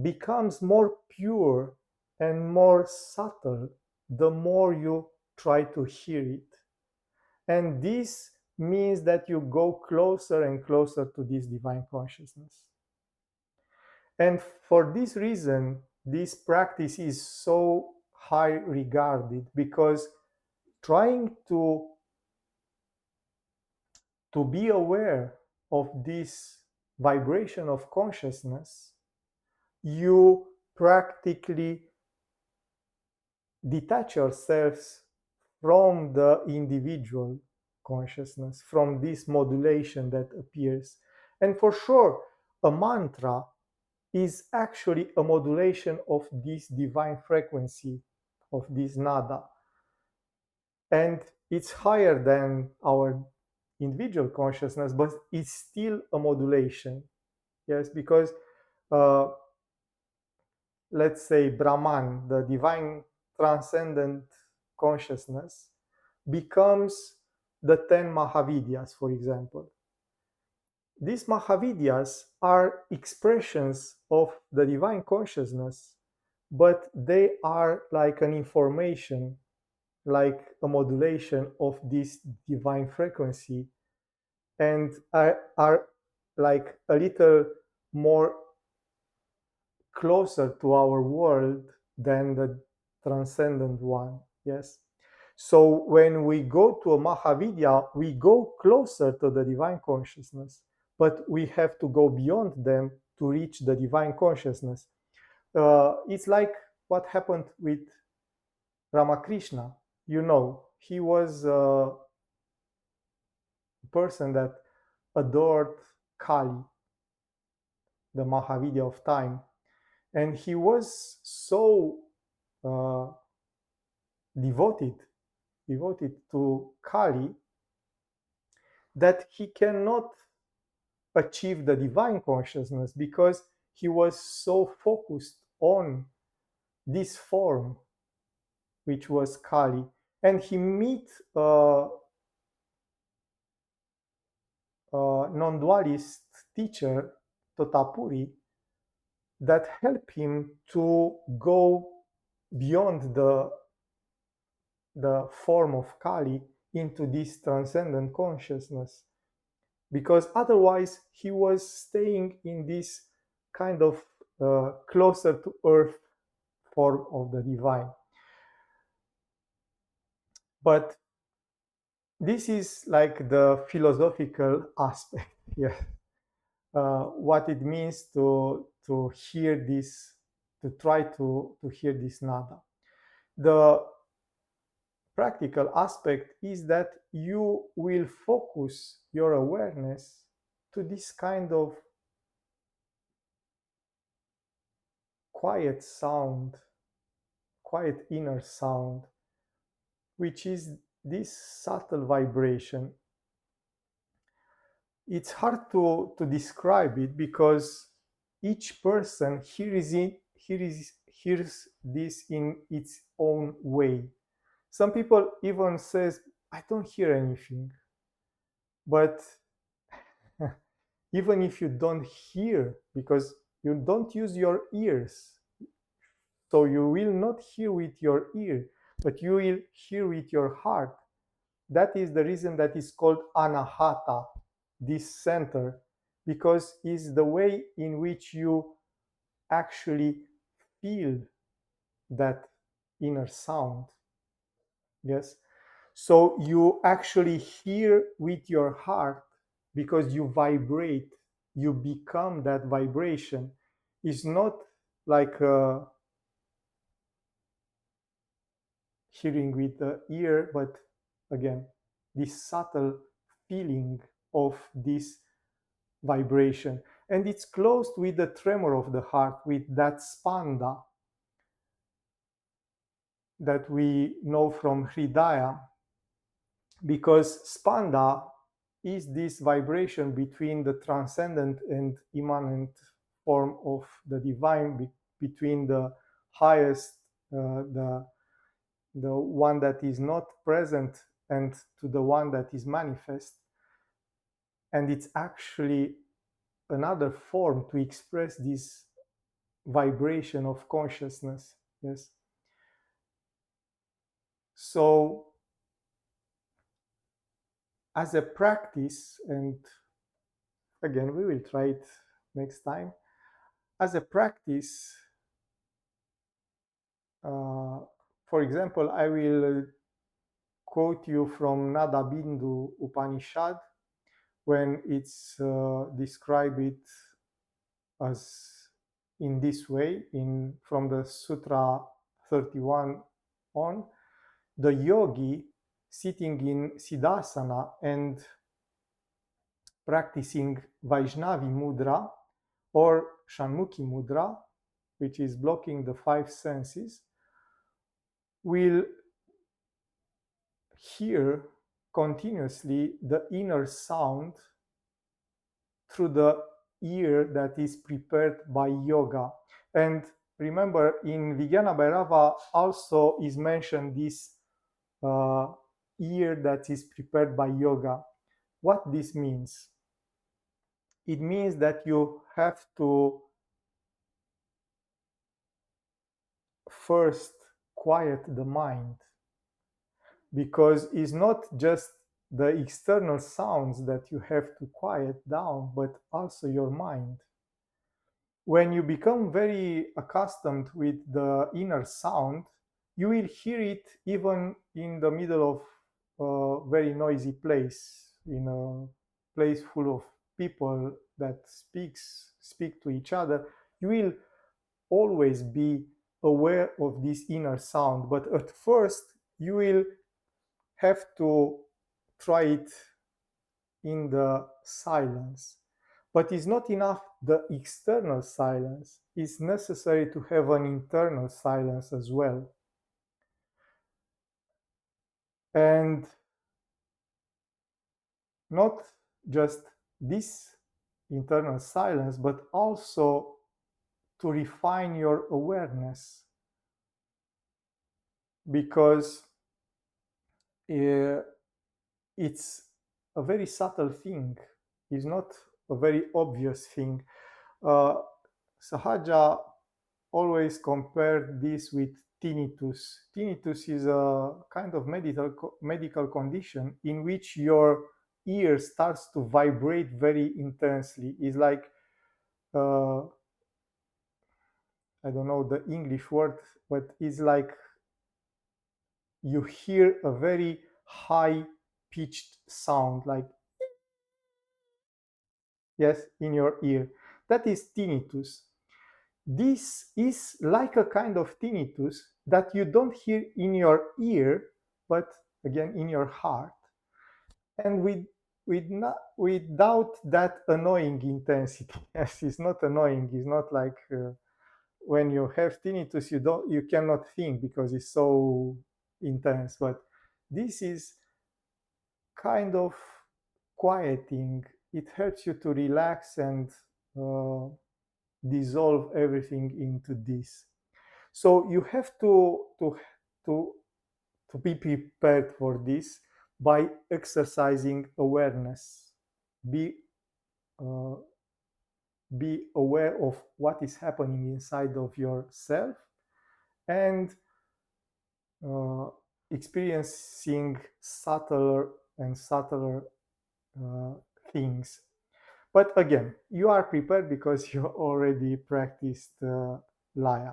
becomes more pure and more subtle the more you try to hear it. And this means that you go closer and closer to this divine consciousness. And for this reason, this practice is so high regarded, because trying to be aware of this vibration of consciousness, you practically detach yourselves from the individual consciousness, from this modulation that appears. And for sure, a mantra is actually a modulation of this divine frequency, of this nada. And it's higher than our individual consciousness, but it's still a modulation. Yes, because uh, let's say Brahman, the divine transcendent consciousness, becomes the 10 Mahavidyas, for example. These Mahavidyas are expressions of the divine consciousness, but they are like an information, like a modulation of this divine frequency, and are like a little more closer to our world than the transcendent one. Yes. So when we go to a Mahavidya, we go closer to the divine consciousness, but we have to go beyond them to reach the divine consciousness. It's like what happened with Ramakrishna. He was a person that adored Kali, the Mahavidya of time, and he was so uh, devoted devoted to Kali that he cannot achieve the divine consciousness because he was so focused on this form, which was Kali. And he meet a non-dualist teacher, Totapuri, that help him to go beyond the form of Kali into this transcendent consciousness, because otherwise he was staying in this kind of closer to earth form of the divine. But this is like the philosophical aspect. Yeah, what it means to hear this, to try to hear this nada. The practical aspect is that you will focus your awareness to this kind of quiet sound, quiet inner sound, which is this subtle vibration. It's hard to describe it because each person hears this in its own way. Some people even says, I don't hear anything. But even if you don't hear, because you don't use your ears, so you will not hear with your ear, but you will hear with your heart. That is the reason that is called anahata, this center, because it's the way in which you actually feel that inner sound. Yes. So you actually hear with your heart because you vibrate, you become that vibration. It's not like hearing with the ear, but again, this subtle feeling of this vibration. And it's closed with the tremor of the heart, with that spanda that we know from Hridaya, because spanda is this vibration between the transcendent and immanent form of the divine, between the highest, the one that is not present, and to the one that is manifest. And it's actually another form to express this vibration of consciousness. Yes. So as a practice, and again we will try it next time, as a practice, for example, I will quote you from Nada Bindu Upanishad when it's described it as in this way, from the Sutra 31 on. The yogi sitting in Siddhasana and practicing Vaishnavi Mudra or Shanmukhi Mudra, which is blocking the five senses, will hear continuously the inner sound through the ear that is prepared by yoga. And remember, in Vijnana Bhairava also is mentioned this ear that is prepared by yoga. What this means? It means that you have to first quiet the mind, because it's not just the external sounds that you have to quiet down, but also your mind. When you become very accustomed with the inner sound, You will hear it even in the middle of a very noisy place, in a place full of people that speak to each other. You will always be aware of this inner sound, but at first you will have to try it in the silence. But it's not enough the external silence. It's necessary to have an internal silence as well. And not just this internal silence, but also to refine your awareness. Because it's a very subtle thing, it's not a very obvious thing. Uh, Sahaja always compared this with tinnitus. Tinnitus is a kind of medical condition in which your ear starts to vibrate very intensely. It's like, I don't know the English word, but it's like you hear a very high pitched sound, like, yes, in your ear. That is tinnitus. This is like a kind of tinnitus that you don't hear in your ear, but again in your heart. And without that annoying intensity. Yes, it's not annoying. It's not like when you have tinnitus, you cannot think because it's so intense. But this is kind of quieting. It helps you to relax and uh, dissolve everything into this. So you have to to be prepared for this by exercising awareness. Be uh, be aware of what is happening inside of yourself and uh, experiencing subtler and subtler uh, things. But again, you are prepared because you already practiced Laya.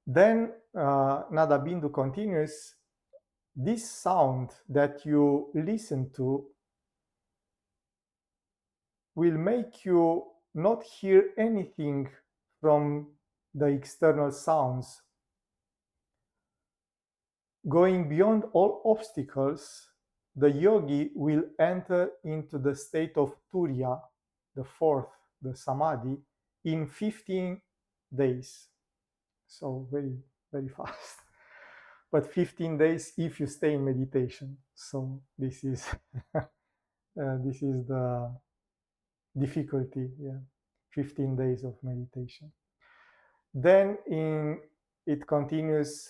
Then Nada Bindu continues, this sound that you listen to will make you not hear anything from the external sounds. Going beyond all obstacles, the yogi will enter into the state of Turiya, the fourth, the Samadhi, in 15 days. So very, very fast. But 15 days if you stay in meditation. So this is this is the difficulty. Yeah, 15 days of meditation. Then it continues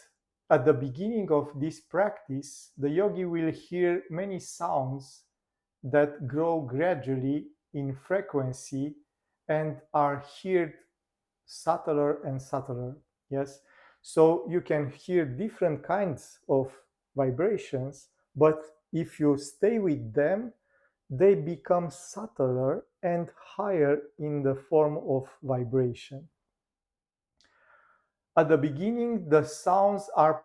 at the beginning of this practice, the yogi will hear many sounds that grow gradually in frequency and are heard subtler and subtler. Yes. So you can hear different kinds of vibrations, but if you stay with them, they become subtler and higher in the form of vibration. At the beginning, the sounds are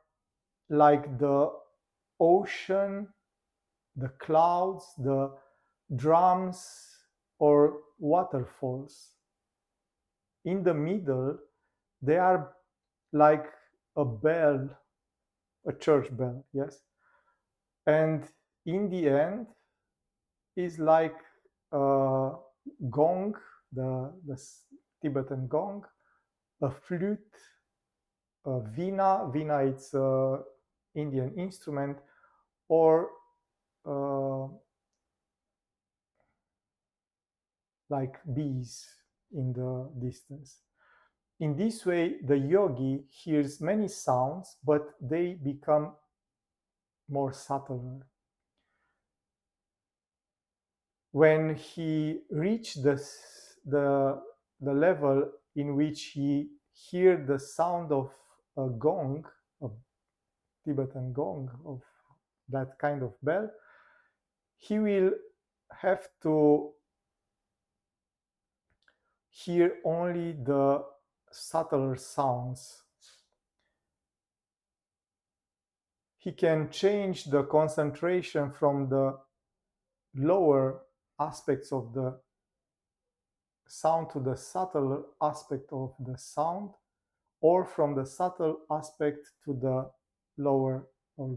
like the ocean, the clouds, the drums, or waterfalls. In the middle, they are like a bell, a church bell, yes. And in the end, is like a gong, the Tibetan gong, a flute, a veena. Veena, it's an Indian instrument, or uh, like bees in the distance. In this way, the yogi hears many sounds, but they become more subtle. When he reached the level in which he hear the sound of a gong, a Tibetan gong, of that kind of bell, he will have to hear only the subtler sounds. he can change the concentration from the lower aspects of the sound to the subtle aspect of the sound, or from the subtle aspect to the lower or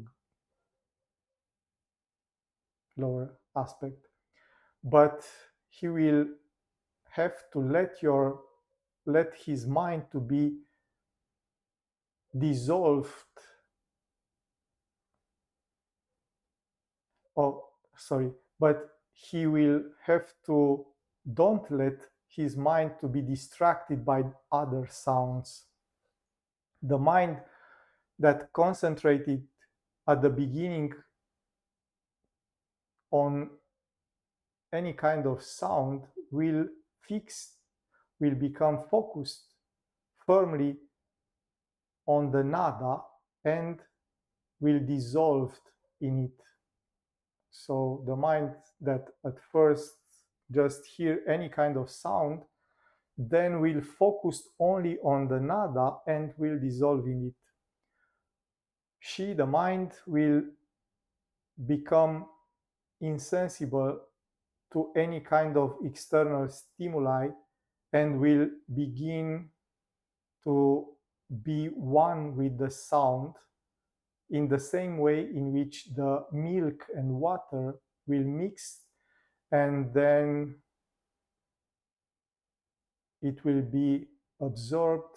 lower aspect. But he will have to let his mind to be dissolved. Oh, sorry, but he will have to don't let his mind to be distracted by other sounds. The mind that concentrated at the beginning on any kind of sound will become focused firmly on the nada and will dissolve in it. So the mind that at first just hear any kind of sound, then will focus only on the nada and will dissolve in it. The mind, will become insensible to any kind of external stimuli and will begin to be one with the sound in the same way in which the milk and water will mix, and then it will be absorbed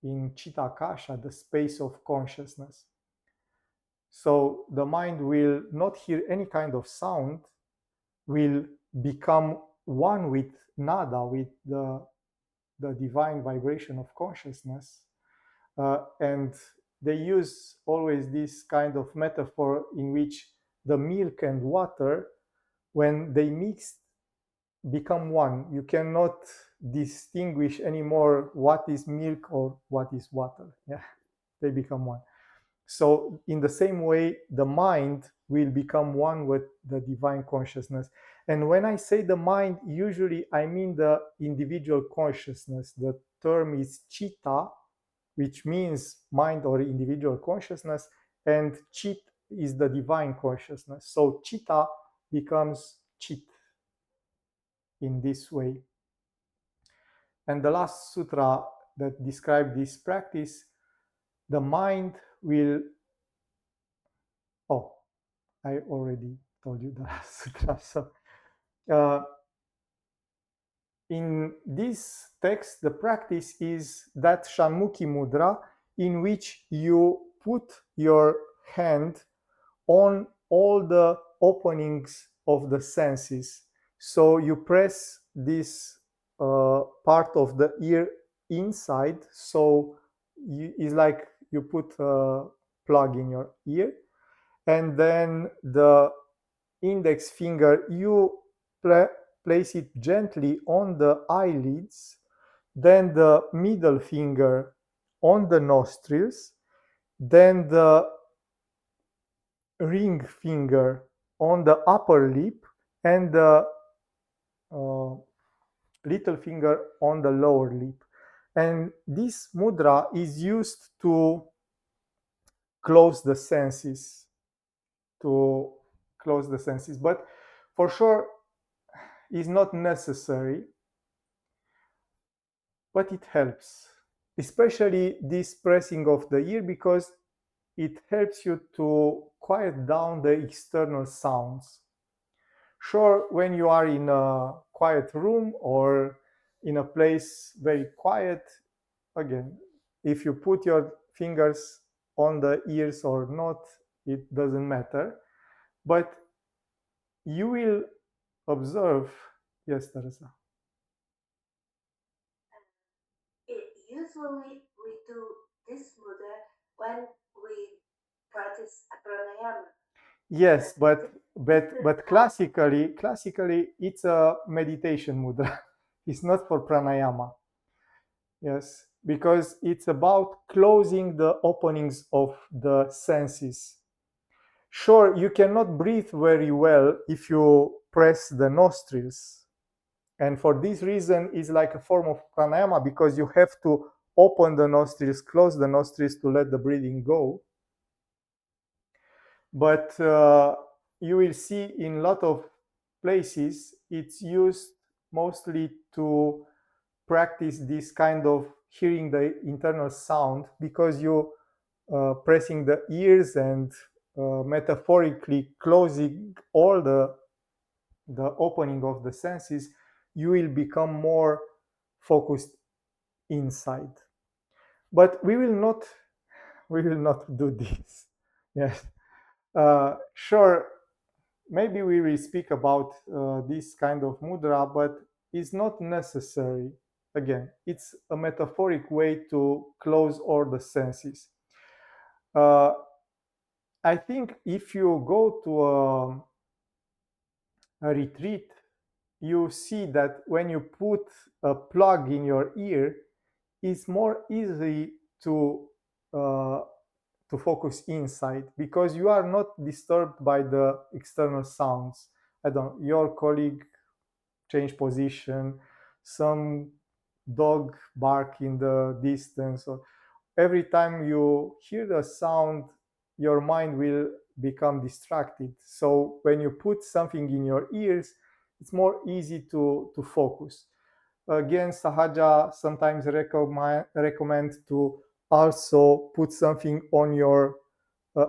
in Chitakasha, the space of consciousness. So the mind will not hear any kind of sound, will become one with nada, with the divine vibration of consciousness. And they use always this kind of metaphor in which the milk and water, when they mix, become one. You cannot distinguish anymore what is milk or what is water. Yeah, they become one. So in the same way, the mind will become one with the divine consciousness. And when I say the mind, usually I mean the individual consciousness. The term is chitta, which means mind or individual consciousness, and chit is the divine consciousness. So chitta becomes chit in this way. And the last sutra that describes this practice, the mind will, oh, I already told you the last sutra. So in this text, the practice is that Shanmukhi Mudra, in which you put your hand on all the openings of the senses. So you press this part of the ear inside. So it's like you put a plug in your ear, and then the index finger, you place it gently on the eyelids, then the middle finger on the nostrils, then the ring finger on the upper lip, and the little finger on the lower lip. And this mudra is used to close the senses, but for sure is not necessary, but it helps, especially this pressing of the ear, because it helps you to quiet down the external sounds. Sure, when you are in a quiet room or in a place very quiet, again, if you put your fingers on the ears or not, it doesn't matter. But you will observe, yes, Teresa. Usually we do this mudra when we practice pranayama. Yes, but classically it's a meditation mudra. It's not for pranayama. Yes, because it's about closing the openings of the senses. Sure, you cannot breathe very well if you press the nostrils. And for this reason, it's like a form of pranayama, because you have to open the nostrils, close the nostrils to let the breathing go. But you will see in a lot of places it's used mostly to practice this kind of hearing the internal sound, because you pressing the ears and metaphorically closing all the opening of the senses, you will become more focused inside. But we will not do this. Yes. Sure, maybe we will speak about this kind of mudra, but it's not necessary. Again, it's a metaphoric way to close all the senses. uh, I think if you go to a retreat, you see that when you put a plug in your ear, it's more easy uh, to focus inside, because you are not disturbed by the external sounds. I don't. Your colleague change position, some dog bark in the distance, or every time you hear the sound, your mind will become distracted. So when you put something in your ears, it's more easy to focus. Again, Sahaja sometimes recommend to also put something on your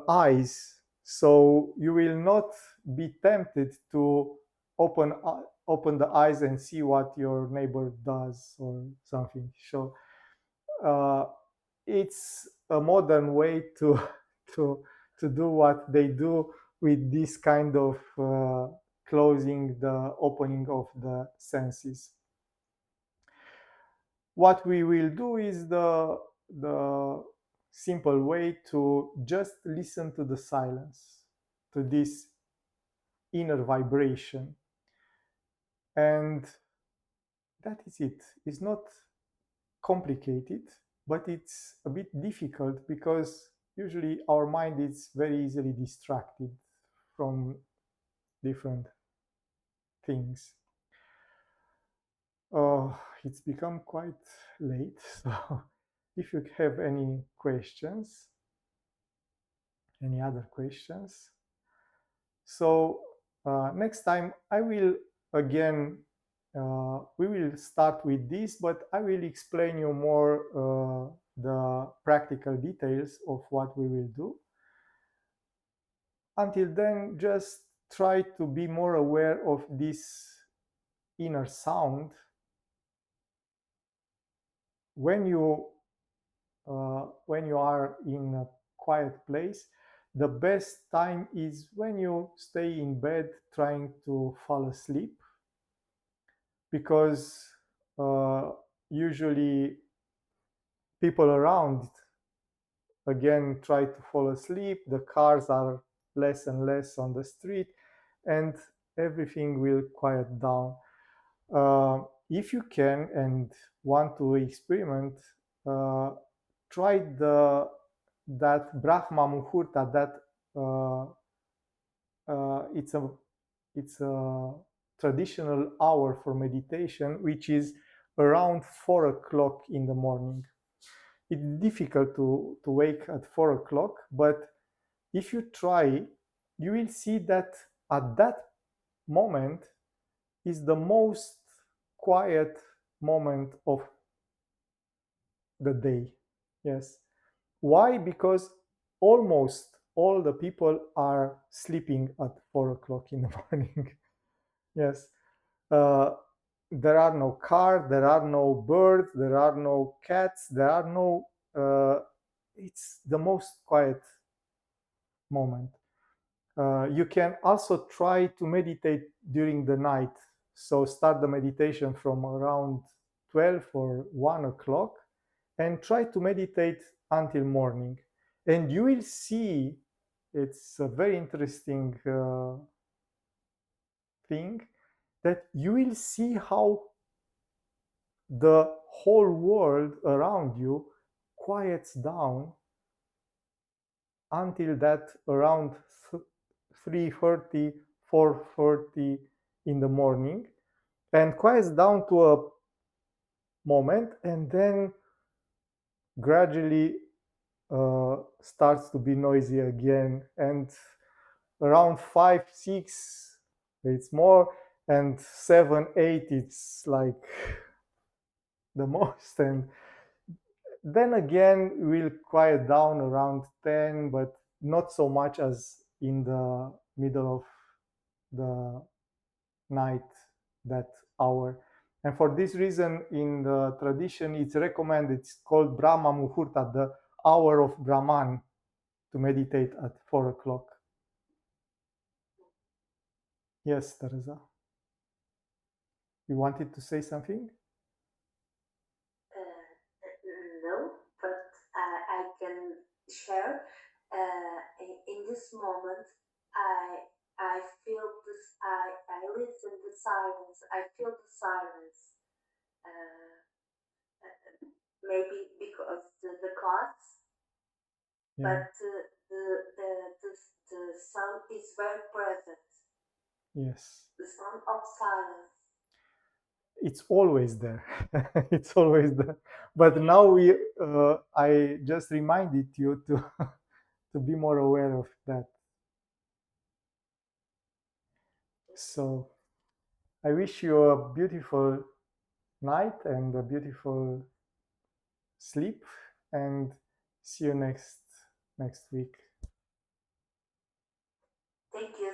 eyes, so you will not be tempted to open the eyes and see what your neighbor does or something. So uh, it's a modern way to to to do what they do with this kind of closing the opening of the senses. What we will do is the simple way to just listen to the silence, to this inner vibration, and that is it. It's not complicated, but it's a bit difficult because usually our mind is very easily distracted from different things. uh, it's become quite late, so if you have any other questions. So next time I will again, we will start with this, but I will explain you more the practical details of what we will do. Until then, just try to be more aware of this inner sound. When you are in a quiet place, the best time is when you stay in bed trying to fall asleep, because usually people around again try to fall asleep, the cars are less and less on the street, and everything will quiet down. If you can and want to experiment, uh, try that Brahma Muhurta. That uh, it's a traditional hour for meditation, which is around 4 o'clock in the morning. It's difficult to wake at 4 o'clock, but if you try, you will see that at that moment is the most quiet moment of the day. Yes. Why? Because almost all the people are sleeping at 4 o'clock in the morning. Yes. Uh, there are no cars, there are no birds, there are no cats, there are no. It's the most quiet moment. You can also try to meditate during the night. So start the meditation from around 12 or 1 o'clock and try to meditate until morning. And you will see, it's a very interesting thing, that you will see how the whole world around you quiets down until that around 3:30, 4:30 in the morning, and quiets down to a moment, and then gradually starts to be noisy again. And around 5, 6, it's more, and 7, 8, it's like the most. And then again, we'll quiet down around 10, but not so much as in the middle of the night, that hour. And for this reason, in the tradition, it's recommended, it's called Brahma Muhurta, the hour of Brahman, to meditate at 4 o'clock. Yes, Teresa. You wanted to say something? No, but I can share. In this moment, I I feel this. I listen the silence. I feel the silence. Uh, Maybe because the class, Yeah. but the sound is very present. Yes. The sound of silence. It's always there. It's always there. But now I just reminded you to to be more aware of that. So I wish you a beautiful night and a beautiful sleep, and see you next week. Thank you.